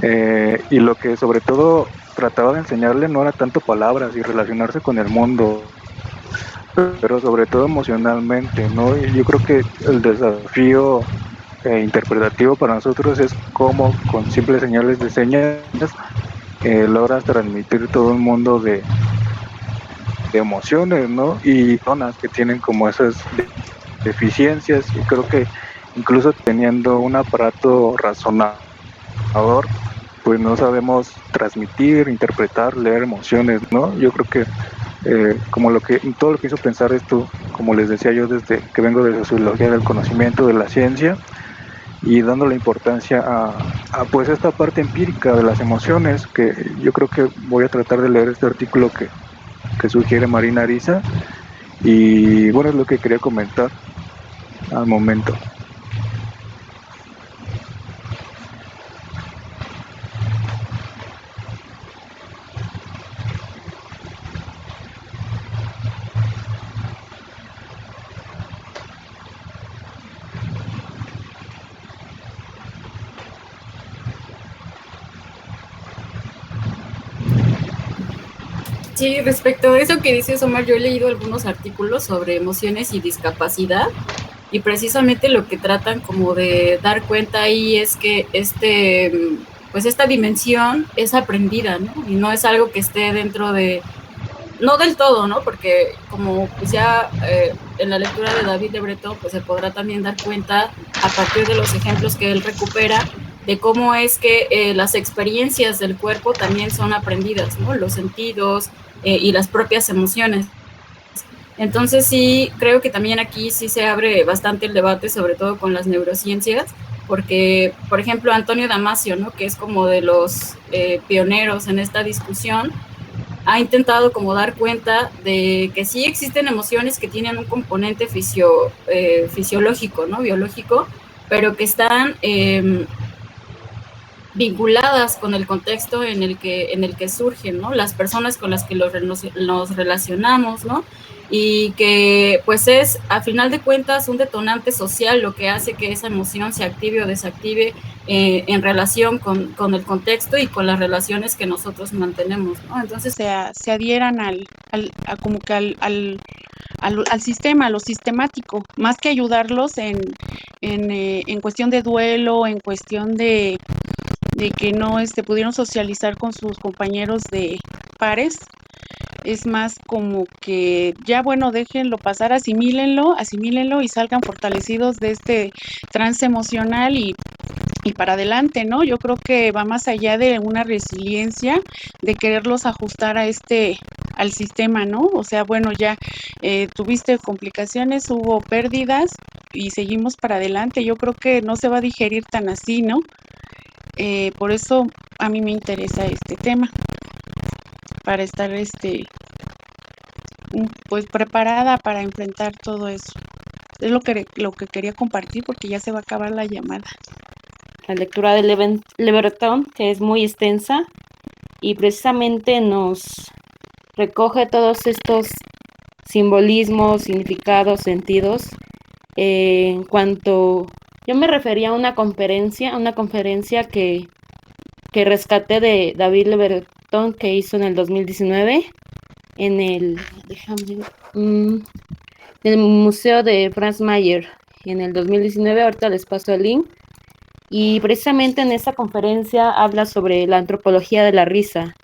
y lo que sobre todo trataba de enseñarle no era tanto palabras y relacionarse con el mundo, pero sobre todo emocionalmente, ¿no? Y yo creo que el desafío interpretativo para nosotros es cómo con simples señales de señas logras transmitir todo un mundo de emociones, ¿no? Y zonas que tienen como esas deficiencias, y creo que incluso teniendo un aparato razonador, pues no sabemos transmitir, interpretar, leer emociones, ¿no? Yo creo que como todo lo que hizo pensar esto, como les decía yo, desde que vengo de sociología del conocimiento, de la ciencia, y dando la importancia a pues esta parte empírica de las emociones, que yo creo que voy a tratar de leer este artículo que sugiere Marina Ariza, y bueno, es lo que quería comentar al momento. Sí, respecto a eso que dices, Omar, yo he leído algunos artículos sobre emociones y discapacidad, y precisamente lo que tratan como de dar cuenta ahí es que pues esta dimensión es aprendida, ¿no? Y no es algo que esté dentro de, no del todo, ¿no? Porque como pues ya en la lectura de David Le Breton, pues se podrá también dar cuenta a partir de los ejemplos que él recupera de cómo es que las experiencias del cuerpo también son aprendidas, ¿no? Los sentidos y las propias emociones. Entonces sí, creo que también aquí sí se abre bastante el debate, sobre todo con las neurociencias, porque, por ejemplo, Antonio Damasio, ¿no? Que es como de los pioneros en esta discusión, ha intentado como dar cuenta de que sí existen emociones que tienen un componente fisiológico, ¿no? Biológico, pero que están vinculadas con el contexto en el que surgen, ¿no? Las personas con las que nos relacionamos, ¿no? Y que pues es, a final de cuentas, un detonante social lo que hace que esa emoción se active o desactive en relación con el contexto y con las relaciones que nosotros mantenemos, ¿no? Entonces se adhieran como que al sistema, a lo sistemático, más que ayudarlos en cuestión de duelo, en cuestión de que no pudieron socializar con sus compañeros de pares. Es más como que ya, bueno, déjenlo pasar, asimílenlo y salgan fortalecidos de este trance emocional y para adelante, ¿no? Yo creo que va más allá de una resiliencia, de quererlos ajustar al sistema, ¿no? O sea, bueno, ya tuviste complicaciones, hubo pérdidas y seguimos para adelante. Yo creo que no se va a digerir tan así, ¿no? Por eso a mí me interesa este tema, para estar pues preparada para enfrentar todo eso. Es lo que quería compartir, porque ya se va a acabar la llamada. La lectura de Le Breton, que es muy extensa y precisamente nos recoge todos estos simbolismos, significados, sentidos. En cuanto yo me refería a una conferencia que rescaté de David Le Breton, que hizo en el 2019 en el Museo de Franz Mayer. En el 2019, ahorita les paso el link. Y precisamente en esta conferencia habla sobre la antropología de la risa.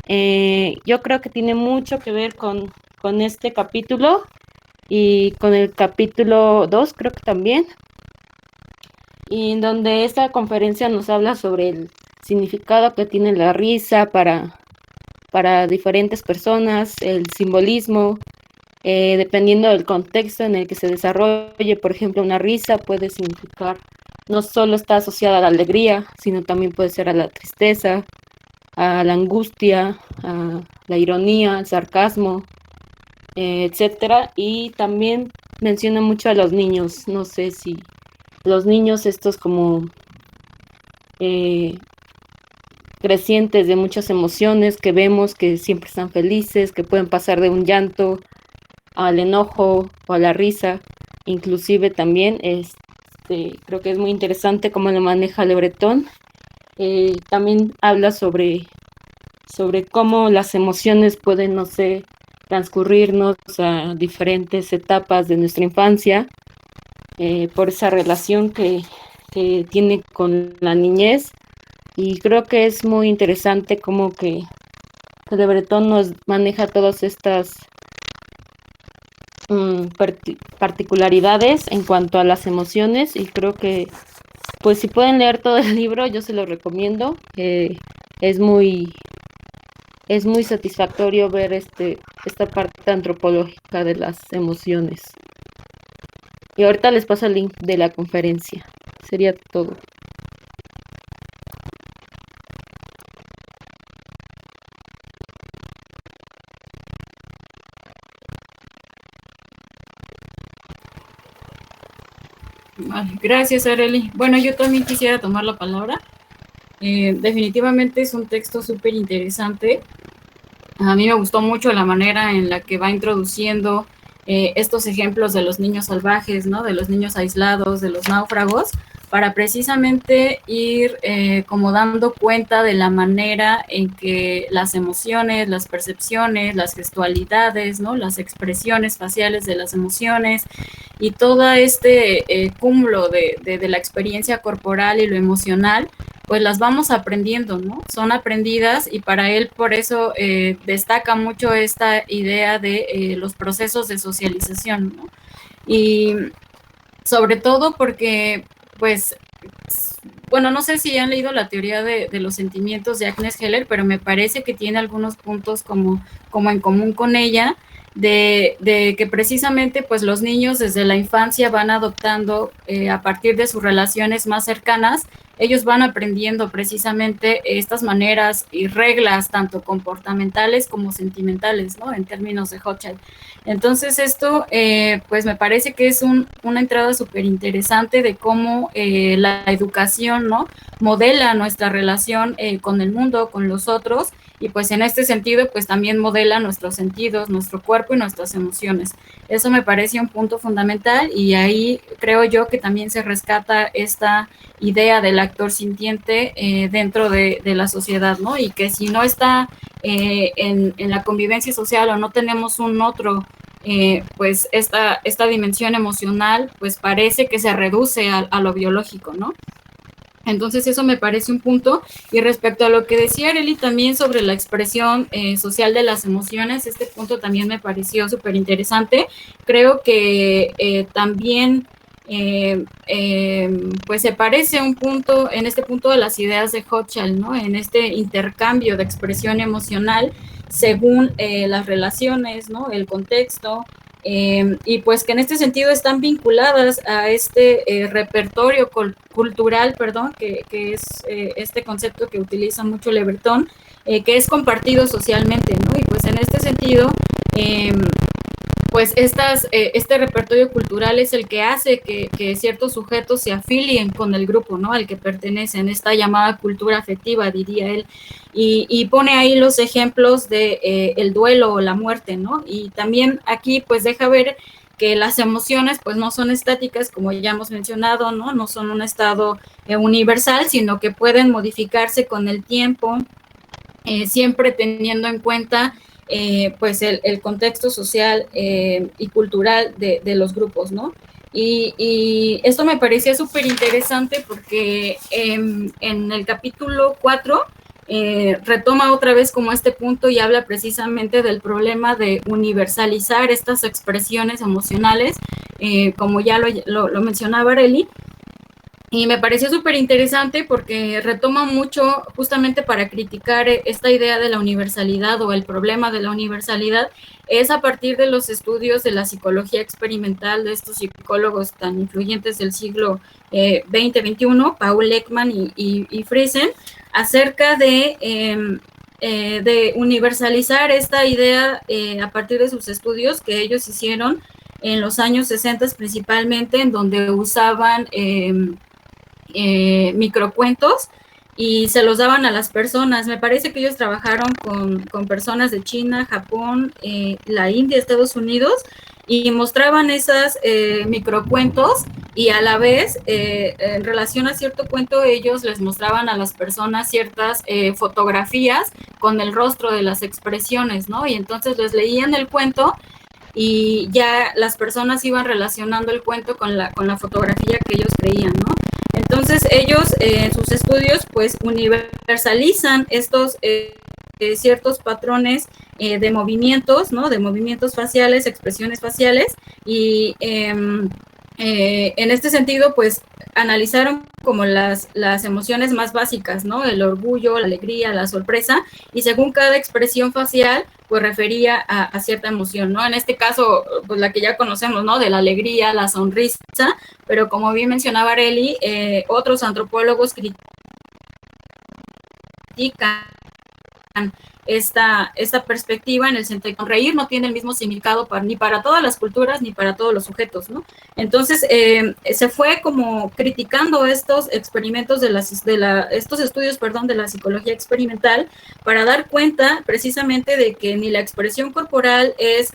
Yo creo que tiene mucho que ver con este capítulo y con el capítulo 2, creo que también. Y en donde esta conferencia nos habla sobre el significado que tiene la risa para diferentes personas, el simbolismo, dependiendo del contexto en el que se desarrolle. Por ejemplo, una risa puede significar, no solo está asociada a la alegría, sino también puede ser a la tristeza, a la angustia, a la ironía, al sarcasmo, etcétera. Y también menciona mucho a los niños. No sé si los niños, estos como crecientes de muchas emociones que vemos, que siempre están felices, que pueden pasar de un llanto al enojo o a la risa. Inclusive también creo que es muy interesante cómo lo maneja Le Breton. También habla sobre cómo las emociones pueden, no sé, transcurrirnos a diferentes etapas de nuestra infancia, por esa relación que tiene con la niñez. Y creo que es muy interesante cómo que Le Breton nos maneja todas estas particularidades en cuanto a las emociones, y creo que pues si pueden leer todo el libro yo se lo recomiendo. Es muy es muy satisfactorio ver esta parte antropológica de las emociones. Y ahorita les paso el link de la conferencia. Sería todo. Vale, gracias, Arely. Bueno, yo también quisiera tomar la palabra. Definitivamente es un texto súper interesante. A mí me gustó mucho la manera en la que va introduciendo estos ejemplos de los niños salvajes, ¿no? De los niños aislados, de los náufragos, para precisamente ir como dando cuenta de la manera en que las emociones, las percepciones, las gestualidades, ¿no? Las expresiones faciales de las emociones y todo este cúmulo de la experiencia corporal y lo emocional, pues las vamos aprendiendo, ¿no? Son aprendidas y para él por eso destaca mucho esta idea de los procesos de socialización, ¿no? Y sobre todo porque, pues, bueno, no sé si han leído la teoría de los sentimientos de Agnes Heller, pero me parece que tiene algunos puntos como en común con ella, de que precisamente pues los niños desde la infancia van adoptando a partir de sus relaciones más cercanas, ellos van aprendiendo precisamente estas maneras y reglas tanto comportamentales como sentimentales, ¿no? En términos de Hochschild. Entonces esto pues me parece que es una entrada súper interesante de cómo la educación, ¿no? Modela nuestra relación con el mundo, con los otros, y pues en este sentido pues también modela nuestros sentidos, nuestro cuerpo y nuestras emociones. Eso me parece un punto fundamental y ahí creo yo que también se rescata esta idea del actor sintiente dentro de la sociedad, ¿no? Y que si no está en la convivencia social o no tenemos un otro, pues esta dimensión emocional, pues parece que se reduce a lo biológico, ¿no? Entonces eso me parece un punto. Y respecto a lo que decía Arely también sobre la expresión social de las emociones, este punto también me pareció súper interesante. Creo que también pues se parece un punto, en este punto de las ideas de Hochschild, ¿no? En este intercambio de expresión emocional según las relaciones, ¿no? El contexto, y pues que en este sentido están vinculadas a este repertorio cultural, perdón, que es este concepto que utiliza mucho Le Breton, que es compartido socialmente, ¿no? Y pues en este sentido, pues este repertorio cultural es el que hace que ciertos sujetos se afilien con el grupo, ¿no? Al que pertenecen, esta llamada cultura afectiva, diría él, y pone ahí los ejemplos de el duelo o la muerte, ¿no? Y también aquí pues deja ver que las emociones pues no son estáticas, como ya hemos mencionado, ¿no? No son un estado universal, sino que pueden modificarse con el tiempo, siempre teniendo en cuenta pues el contexto social y cultural de los grupos, ¿no? Y esto me parecía súper interesante porque en el capítulo 4 retoma otra vez como este punto y habla precisamente del problema de universalizar estas expresiones emocionales, como ya lo mencionaba Arely. Y me pareció súper interesante porque retoma mucho justamente para criticar esta idea de la universalidad o el problema de la universalidad, es a partir de los estudios de la psicología experimental de estos psicólogos tan influyentes del siglo XX, XXI, Paul Ekman y Friesen, acerca de universalizar esta idea a partir de sus estudios que ellos hicieron en los años 60 principalmente, en donde usaban microcuentos y se los daban a las personas. Me parece que ellos trabajaron con personas de China, Japón, la India, Estados Unidos, y mostraban esos microcuentos y a la vez, en relación a cierto cuento, ellos les mostraban a las personas ciertas fotografías con el rostro de las expresiones, ¿no? Y entonces les leían el cuento y ya las personas iban relacionando el cuento con la fotografía que ellos creían, ¿no? Entonces ellos en sus estudios pues universalizan estos ciertos patrones de movimientos, ¿no? De movimientos faciales, expresiones faciales, y en este sentido pues analizaron como las emociones más básicas, ¿no? El orgullo, la alegría, la sorpresa, y según cada expresión facial, pues refería a cierta emoción, ¿no? En este caso, pues la que ya conocemos, ¿no? De la alegría, la sonrisa, pero como bien mencionaba Arely, otros antropólogos critican esta perspectiva en el sentido de que reír no tiene el mismo significado ni para todas las culturas ni para todos los sujetos, ¿no? Entonces se fue como criticando estos experimentos estos estudios, perdón, de la psicología experimental para dar cuenta precisamente de que ni la expresión corporal es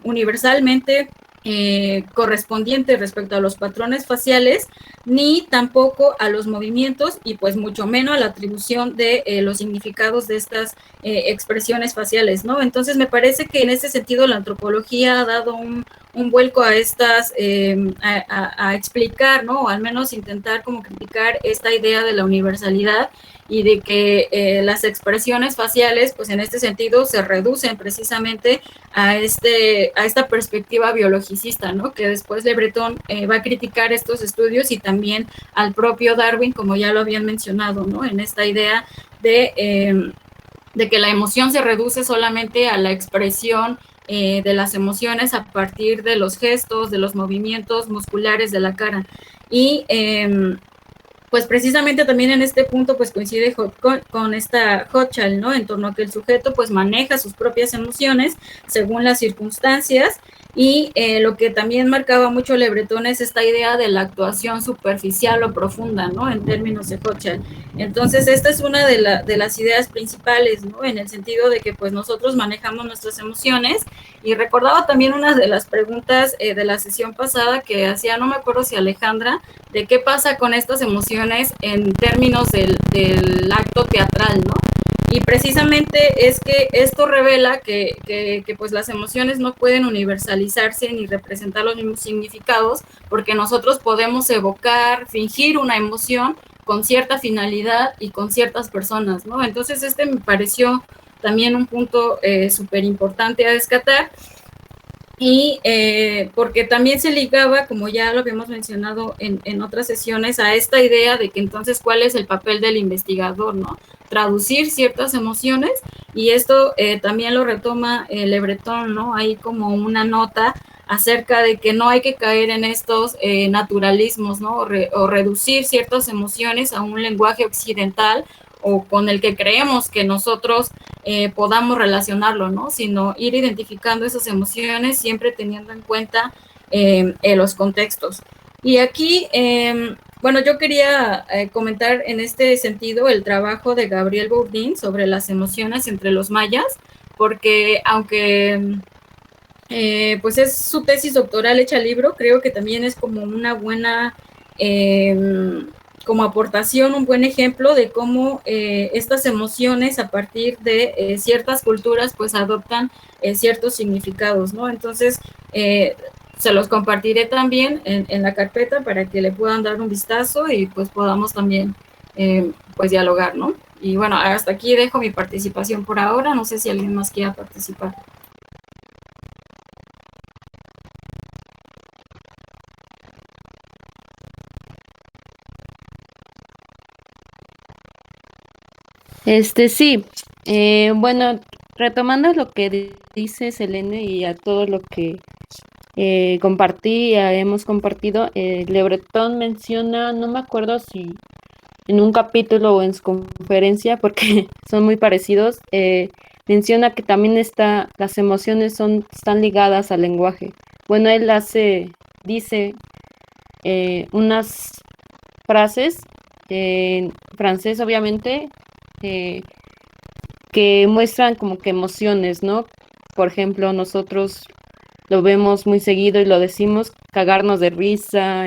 universalmente correspondiente respecto a los patrones faciales, ni tampoco a los movimientos y pues mucho menos a la atribución de los significados de estas expresiones faciales, ¿no? Entonces me parece que en ese sentido la antropología ha dado un vuelco a estas, a explicar, ¿no? O al menos intentar como criticar esta idea de la universalidad y de que las expresiones faciales, pues en este sentido se reducen precisamente a esta perspectiva biologicista, ¿no? Que después Le Breton va a criticar estos estudios y también al propio Darwin, como ya lo habían mencionado, ¿no? En esta idea de que la emoción se reduce solamente a la expresión de las emociones a partir de los gestos, de los movimientos musculares de la cara. Y pues precisamente también en este punto pues coincide con esta Hochschild, ¿no? En torno a que el sujeto pues maneja sus propias emociones según las circunstancias y lo que también marcaba mucho Le Breton es esta idea de la actuación superficial o profunda, ¿no? En términos de Hochschild. Entonces esta es una de las ideas principales, ¿no? En el sentido de que pues nosotros manejamos nuestras emociones y recordaba también una de las preguntas de la sesión pasada que hacía, no me acuerdo si Alejandra, de qué pasa con estas emociones en términos del acto teatral, ¿no? Y precisamente es que esto revela que pues las emociones no pueden universalizarse ni representar los mismos significados, porque nosotros podemos evocar, fingir una emoción con cierta finalidad y con ciertas personas, ¿no? Entonces me pareció también un punto súper importante a rescatar. Y porque también se ligaba, como ya lo habíamos mencionado en otras sesiones, a esta idea de que entonces cuál es el papel del investigador, ¿no? Traducir ciertas emociones, y esto también lo retoma Le Breton, ¿no? Hay como una nota acerca de que no hay que caer en estos naturalismos, ¿no? O reducir ciertas emociones a un lenguaje occidental o con el que creemos que nosotros podamos relacionarlo, ¿no? Sino ir identificando esas emociones siempre teniendo en cuenta los contextos. Y aquí, bueno, yo quería comentar en este sentido el trabajo de Gabriel Bourdin sobre las emociones entre los mayas, porque aunque pues es su tesis doctoral hecha libro, creo que también es como una buena como aportación, un buen ejemplo de cómo estas emociones a partir de ciertas culturas pues adoptan ciertos significados, ¿no? Entonces se los compartiré también en la carpeta para que le puedan dar un vistazo y pues podamos también pues dialogar, ¿no? Y bueno, hasta aquí dejo mi participación por ahora, no sé si alguien más quiera participar. Sí, bueno, retomando lo que dice Selene y a todo lo que hemos compartido, Le Breton menciona, no me acuerdo si en un capítulo o en su conferencia, porque son muy parecidos, menciona que también las emociones están ligadas al lenguaje. Bueno, él dice unas frases en francés, obviamente, que muestran como que emociones, ¿no? Por ejemplo, nosotros lo vemos muy seguido y lo decimos, cagarnos de risa,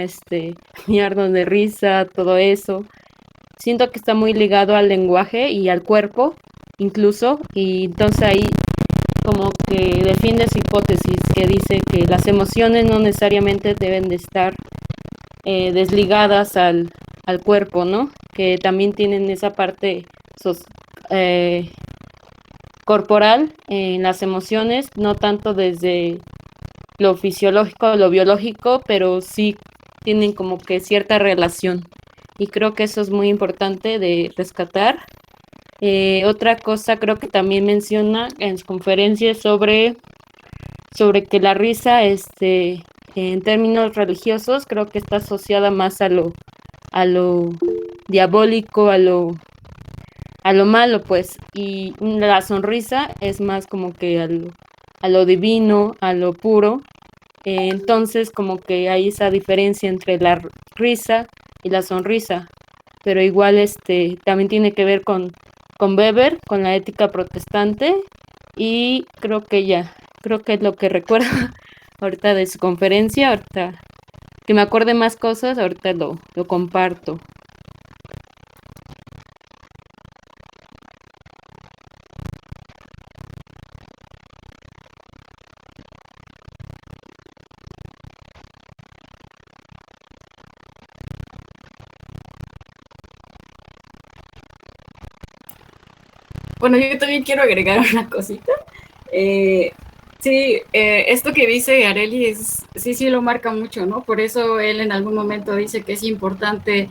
miarnos de risa, todo eso. Siento que está muy ligado al lenguaje y al cuerpo, incluso, y entonces ahí como que defiende su hipótesis que dice que las emociones no necesariamente deben de estar desligadas al cuerpo, ¿no? Que también tienen esa parte corporal en las emociones, no tanto desde lo fisiológico o lo biológico, pero sí tienen como que cierta relación. y creo que eso es muy importante de rescatar. Otra cosa creo que también menciona en su conferencia sobre que la risa, en términos religiosos, creo que está asociada más a lo diabólico, a lo malo, pues, y la sonrisa es más como que a lo divino, a lo puro. Entonces, como que hay esa diferencia entre la risa y la sonrisa, pero igual también tiene que ver con Weber, con la ética protestante, y creo que es lo que recuerdo ahorita de su conferencia. Ahorita que me acuerde más cosas, ahorita lo comparto. Bueno, yo también quiero agregar una cosita. Sí, esto que dice Areli sí lo marca mucho, ¿no? Por eso él en algún momento dice que es importante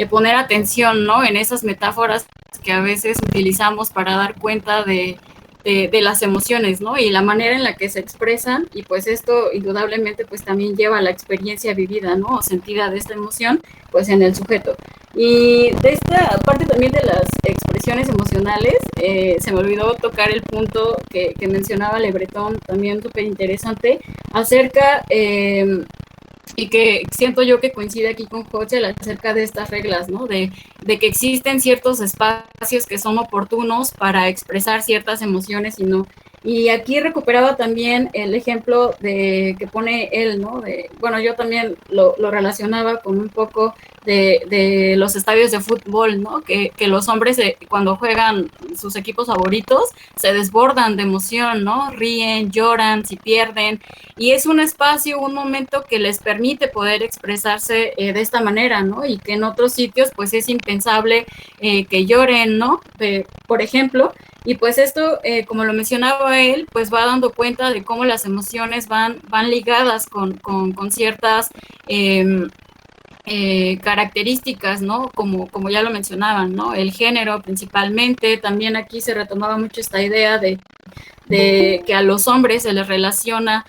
poner atención, ¿no? En esas metáforas que a veces utilizamos para dar cuenta de las emociones, ¿no? Y la manera en la que se expresan, y pues esto indudablemente pues también lleva a la experiencia vivida, ¿no? O sentida de esta emoción, pues en el sujeto. Y de esta parte también de las expresiones emocionales, se me olvidó tocar el punto que mencionaba Le Breton, también súper interesante, acerca, y que siento yo que coincide aquí con Hochschild, acerca de estas reglas, ¿no? De que existen ciertos espacios que son oportunos para expresar ciertas emociones y no. Y aquí recuperaba también el ejemplo que pone él, ¿no? Bueno, yo también lo relacionaba con un poco de los estadios de fútbol, ¿no? Que los hombres cuando juegan sus equipos favoritos se desbordan de emoción, ¿no? Ríen, lloran, si pierden, y es un espacio, un momento que les permite poder expresarse de esta manera, ¿no? Y que en otros sitios pues es impensable que lloren, ¿no? Por ejemplo, y pues esto, como lo mencionaba él, pues va dando cuenta de cómo las emociones van ligadas con ciertas características, ¿no? Como ya lo mencionaban, ¿no? El género principalmente, también aquí se retomaba mucho esta idea de que a los hombres se les relaciona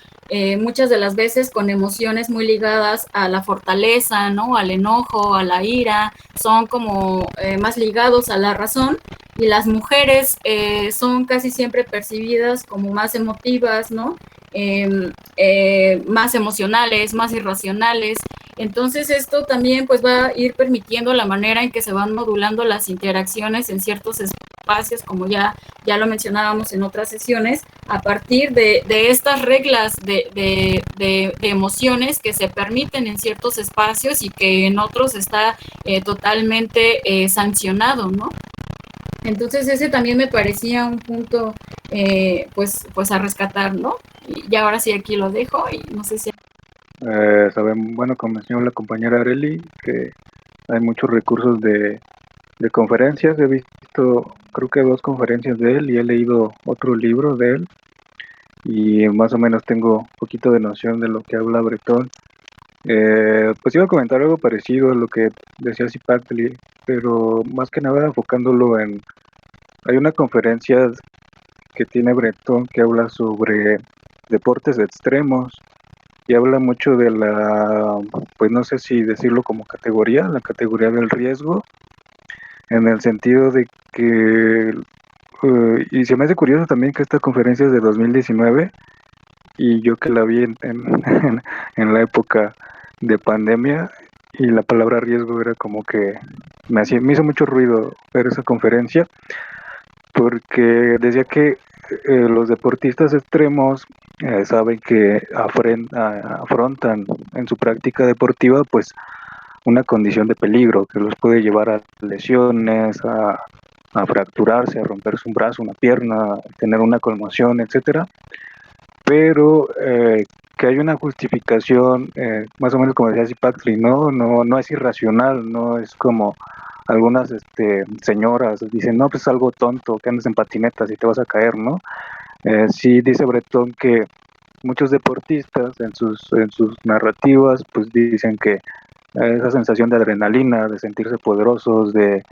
muchas de las veces con emociones muy ligadas a la fortaleza, ¿no? Al enojo, a la ira, son como más ligados a la razón, y las mujeres son casi siempre percibidas como más emotivas, ¿no? Más emocionales, más irracionales. Entonces esto también pues va a ir permitiendo la manera en que se van modulando las interacciones en ciertos espacios, como ya lo mencionábamos en otras sesiones, a partir de estas reglas de emociones que se permiten en ciertos espacios y que en otros está totalmente sancionado, ¿no? Entonces ese también me parecía un punto pues a rescatar, ¿no? Y ahora sí aquí lo dejo y no sé si... Saben, bueno, como mencionó la compañera Areli, que hay muchos recursos de conferencias. He visto, creo que 2 conferencias de él, y he leído otro libro de él, y más o menos tengo un poquito de noción de lo que habla Breton. Pues iba a comentar algo parecido a lo que decía Zipactli, pero más que nada enfocándolo en... Hay una conferencia que tiene Breton que habla sobre deportes extremos, y habla mucho de pues no sé si decirlo como categoría, la categoría del riesgo, en el sentido de que, y se me hace curioso también que esta conferencia es de 2019, y yo que la vi en la época de pandemia, y la palabra riesgo era como que me hizo mucho ruido ver esa conferencia, porque decía que los deportistas extremos saben que afrontan en su práctica deportiva pues una condición de peligro que los puede llevar a lesiones, a fracturarse, a romperse un brazo, una pierna, a tener una conmoción, etcétera, pero que hay una justificación, más o menos como decía Zipactli, no es irracional, no es como algunas señoras dicen, no, pues es algo tonto, que andes en patinetas y te vas a caer, ¿no? Sí dice Breton que muchos deportistas en sus narrativas pues dicen que esa sensación de adrenalina, de sentirse poderosos, de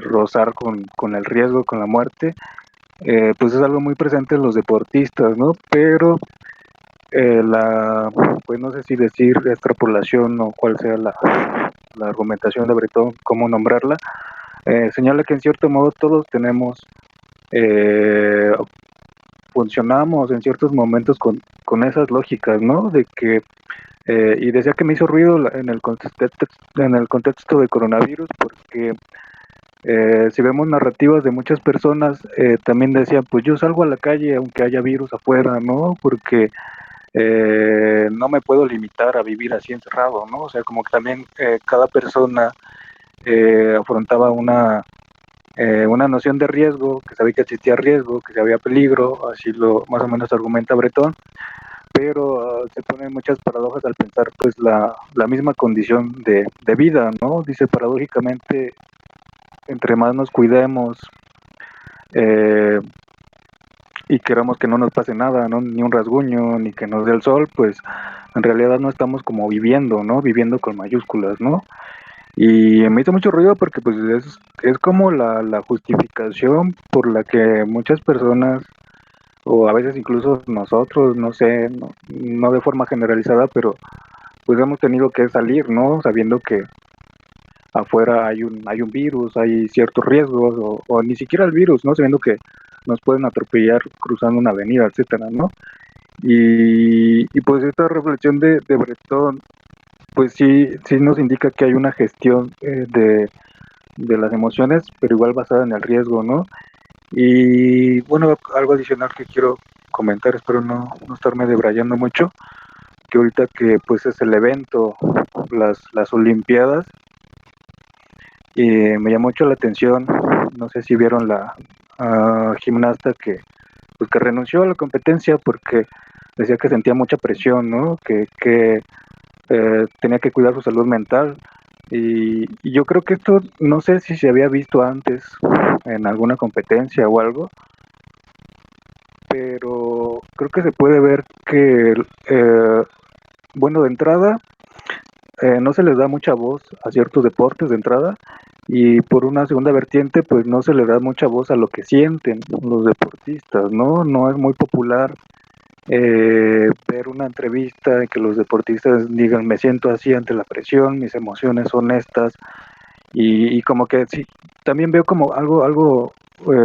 rozar con el riesgo, con la muerte, pues es algo muy presente en los deportistas, ¿no? Pero pues no sé si decir extrapolación o cuál sea la argumentación de Breton, cómo nombrarla, señala que en cierto modo todos tenemos, funcionamos en ciertos momentos con esas lógicas, ¿no? De que, y decía que me hizo ruido en el contexto de coronavirus, porque si vemos narrativas de muchas personas, también decían, pues yo salgo a la calle aunque haya virus afuera, ¿no? Porque no me puedo limitar a vivir así encerrado, ¿no? O sea, como que también cada persona afrontaba una noción de riesgo, que sabía que existía riesgo, que había peligro, así lo más o menos argumenta Breton, pero se ponen muchas paradojas al pensar pues la misma condición de vida, ¿no? Dice, paradójicamente, entre más nos cuidemos y queramos que no nos pase nada, ¿no? Ni un rasguño, ni que nos dé el sol, pues en realidad no estamos como viviendo, ¿no? Viviendo con mayúsculas, ¿no? Y me hizo mucho ruido porque pues es como la justificación por la que muchas personas, o a veces incluso nosotros, no sé, no de forma generalizada, pero pues hemos tenido que salir, ¿no? Sabiendo que afuera hay un virus, hay ciertos riesgos, o ni siquiera el virus, ¿no? Sabiendo que nos pueden atropellar cruzando una avenida, etcétera, ¿no? Y pues esta reflexión de Breton, pues sí nos indica que hay una gestión de las emociones, pero igual basada en el riesgo, ¿no? Y bueno, algo adicional que quiero comentar, espero no estarme debrayando mucho, que ahorita que pues es el evento, las Olimpiadas, me llamó mucho la atención, no sé si vieron la gimnasta que renunció a la competencia porque decía que sentía mucha presión, ¿no? Que tenía que cuidar su salud mental. Y yo creo que esto, no sé si se había visto antes en alguna competencia o algo, pero creo que se puede ver que, bueno, de entrada, no se les da mucha voz a ciertos deportes de entrada, y por una segunda vertiente, pues no se le da mucha voz a lo que sienten los deportistas, ¿no? No es muy popular ver una entrevista en que los deportistas digan, me siento así ante la presión, mis emociones son estas, y como que sí, también veo como algo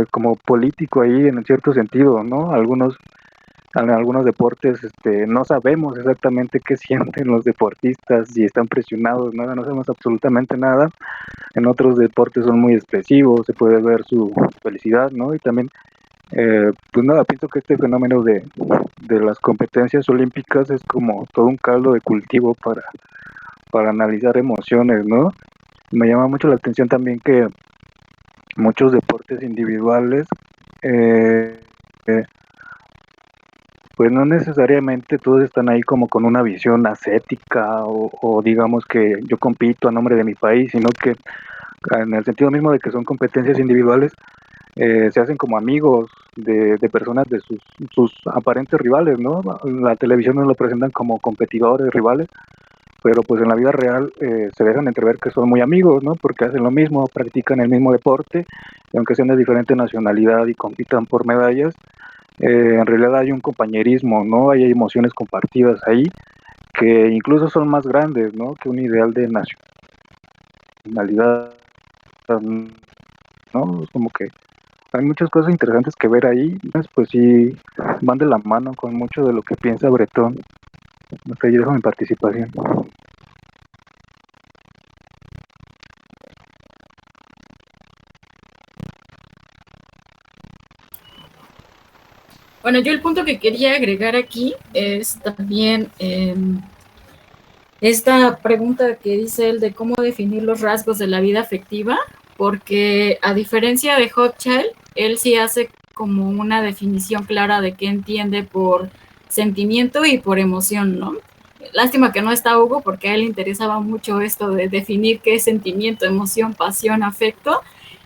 como político ahí en cierto sentido, ¿no? En algunos deportes no sabemos exactamente qué sienten los deportistas, si están presionados, nada, no sabemos absolutamente nada. En otros deportes son muy expresivos, se puede ver su felicidad, ¿no? Y también, pues nada, pienso que este fenómeno de las competencias olímpicas es como todo un caldo de cultivo para analizar emociones, ¿no? Me llama mucho la atención también que muchos deportes individuales, pues no necesariamente todos están ahí como con una visión ascética o digamos que yo compito a nombre de mi país, sino que en el sentido mismo de que son competencias individuales, se hacen como amigos de personas de sus aparentes rivales, ¿no? En la televisión nos lo presentan como competidores, rivales, pero pues en la vida real se dejan entrever que son muy amigos, ¿no? Porque hacen lo mismo, practican el mismo deporte, y aunque sean de diferente nacionalidad y compitan por medallas, en realidad hay un compañerismo, ¿no? Hay emociones compartidas ahí que incluso son más grandes, ¿no? Que un ideal de nacionalidad, ¿no? Es como que hay muchas cosas interesantes que ver ahí, pues sí van de la mano con mucho de lo que piensa Breton. Hasta ahí dejo mi participación. Bueno, yo el punto que quería agregar aquí es también esta pregunta que dice él de cómo definir los rasgos de la vida afectiva, porque a diferencia de Hochschild, él sí hace como una definición clara de qué entiende por sentimiento y por emoción, ¿no? Lástima que no está Hugo, porque a él le interesaba mucho esto de definir qué es sentimiento, emoción, pasión, afecto,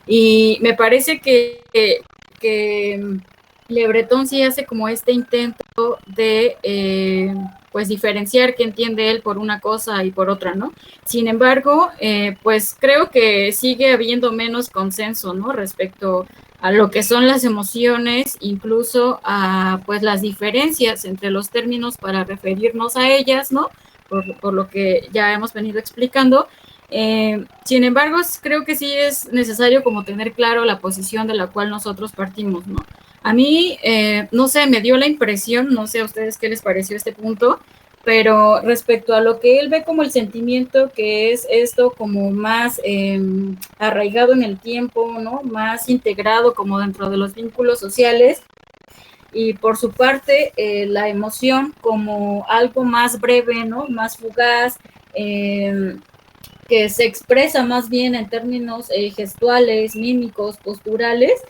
y me parece que Le Breton sí hace como este intento de pues diferenciar qué entiende él por una cosa y por otra, ¿no? Sin embargo, pues creo que sigue habiendo menos consenso, ¿no? Respecto a lo que son las emociones, incluso a pues las diferencias entre los términos para referirnos a ellas, ¿no? Por lo que ya hemos venido explicando. Sin embargo, creo que sí es necesario como tener claro la posición de la cual nosotros partimos, ¿no? A mí, no sé, me dio la impresión, no sé a ustedes qué les pareció este punto, pero respecto a lo que él ve como el sentimiento, que es esto como más arraigado en el tiempo, ¿no? Más integrado como dentro de los vínculos sociales, y por su parte la emoción como algo más breve, ¿no? Más fugaz, que se expresa más bien en términos gestuales, mímicos, posturales.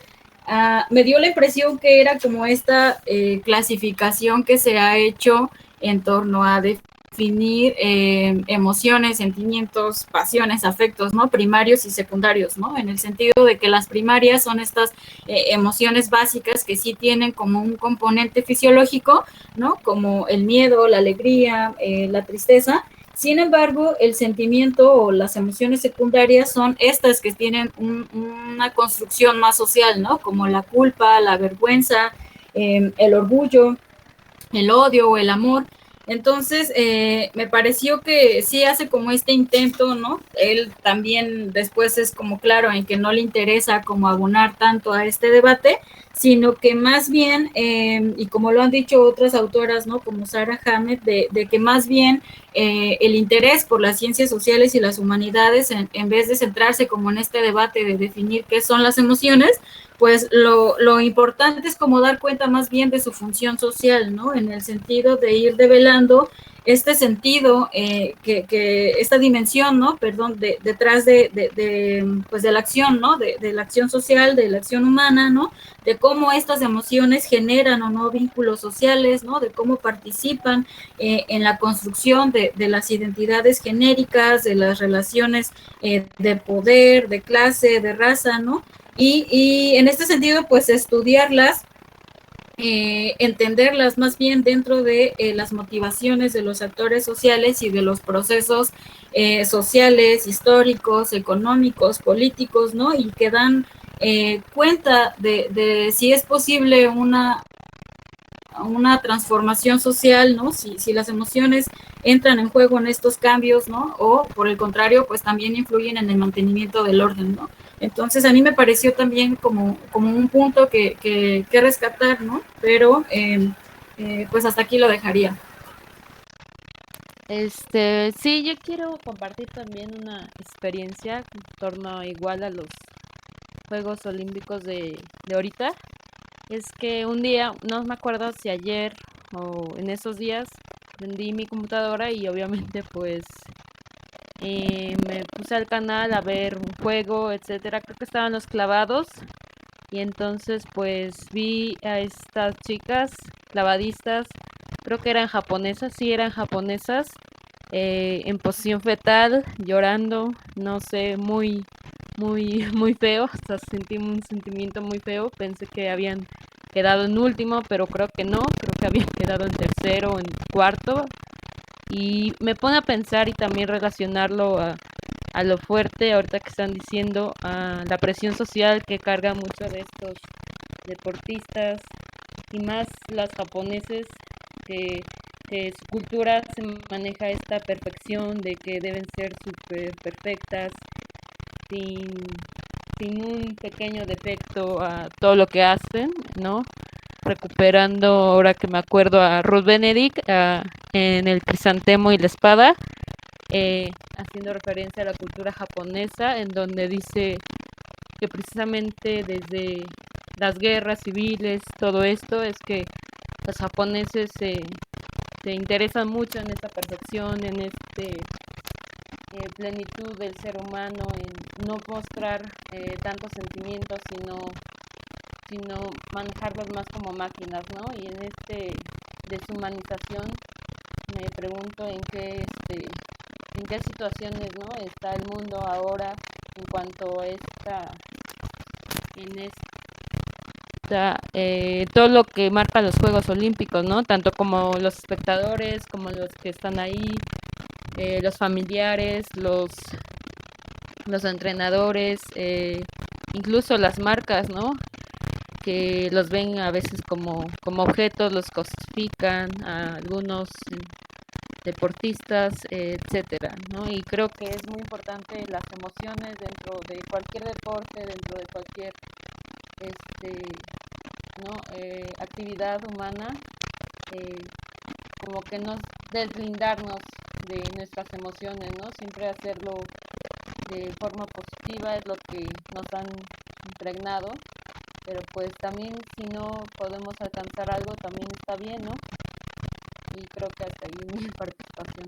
Me dio la impresión que era como esta clasificación que se ha hecho en torno a definir emociones, sentimientos, pasiones, afectos, ¿no? Primarios y secundarios, ¿no? En el sentido de que las primarias son estas emociones básicas que sí tienen como un componente fisiológico, ¿no? Como el miedo, la alegría, la tristeza. Sin embargo, el sentimiento o las emociones secundarias son estas que tienen una construcción más social, ¿no? Como la culpa, la vergüenza, el orgullo, el odio o el amor. Entonces, me pareció que sí hace como este intento, ¿no? Él también después es como claro en que no le interesa como abonar tanto a este debate, sino que más bien, y como lo han dicho otras autoras, ¿no? Como Sarah Hammett, de que más bien el interés por las ciencias sociales y las humanidades, en vez de centrarse como en este debate de definir qué son las emociones, pues lo importante es como dar cuenta más bien de su función social, ¿no? En el sentido de ir develando este sentido, esta dimensión, ¿no? Perdón, detrás pues de la acción, ¿no? De la acción social, de la acción humana, ¿no? De cómo estas emociones generan o no vínculos sociales, ¿no? De cómo participan en la construcción de las identidades genéricas, de las relaciones de poder, de clase, de raza, ¿no? Y en este sentido, pues estudiarlas, entenderlas más bien dentro de las motivaciones de los actores sociales y de los procesos sociales, históricos, económicos, políticos, ¿no? Y que dan cuenta de si es posible una transformación social, ¿no? Si las emociones entran en juego en estos cambios, ¿no? O por el contrario, pues también influyen en el mantenimiento del orden, ¿no? Entonces a mí me pareció también como un punto que rescatar, ¿no? Pero pues hasta aquí lo dejaría. Sí, yo quiero compartir también una experiencia en torno igual a los Juegos Olímpicos de ahorita. Es que un día, no me acuerdo si ayer o en esos días, prendí mi computadora y obviamente pues me puse al canal a ver un juego, etcétera. Creo que estaban los clavados y entonces pues vi a estas chicas clavadistas, creo que eran japonesas, sí eran japonesas, en posición fetal, llorando, no sé, muy, muy, muy feo, hasta sentí un sentimiento muy feo, pensé que habían quedado en último, pero creo que no, creo que habían quedado en tercero o en cuarto, y me pone a pensar y también relacionarlo a lo fuerte, ahorita que están diciendo, a la presión social que carga mucho de estos deportistas, y más las japoneses, que su cultura se maneja esta perfección de que deben ser súper perfectas, sin, sin un pequeño defecto a todo lo que hacen, ¿no? Recuperando, ahora que me acuerdo, a Ruth Benedict en El Crisantemo y la Espada, haciendo referencia a la cultura japonesa, en donde dice que precisamente desde las guerras civiles, todo esto, es que los japoneses se interesan mucho en esta perfección, en plenitud del ser humano, en no mostrar tantos sentimientos, sino manejarlos más como máquinas, ¿no? Y en deshumanización me pregunto en qué situaciones, ¿no? Está el mundo ahora en cuanto a sea, todo lo que marca los Juegos Olímpicos, ¿no? Tanto como los espectadores, como los que están ahí, los familiares, los entrenadores, incluso las marcas, ¿no? Que los ven a veces como objetos, los cosifican a algunos deportistas, etcétera, ¿no? Y creo que es muy importante las emociones dentro de cualquier deporte, dentro de cualquier ¿no? Actividad humana, eh, como que nos deslindarnos de nuestras emociones, ¿no? Siempre hacerlo de forma positiva es lo que nos han impregnado, pero pues también si no podemos alcanzar algo también está bien, ¿no? Y creo que hasta ahí mi participación.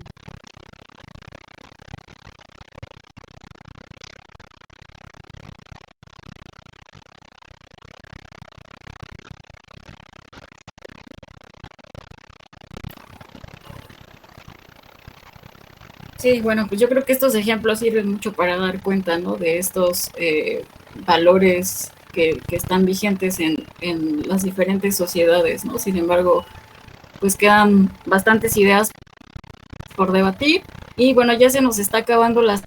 Sí, bueno, pues yo creo que estos ejemplos sirven mucho para dar cuenta, ¿no? De estos valores que están vigentes en las diferentes sociedades, ¿no? Sin embargo, pues quedan bastantes ideas por debatir y bueno, ya se nos está acabando la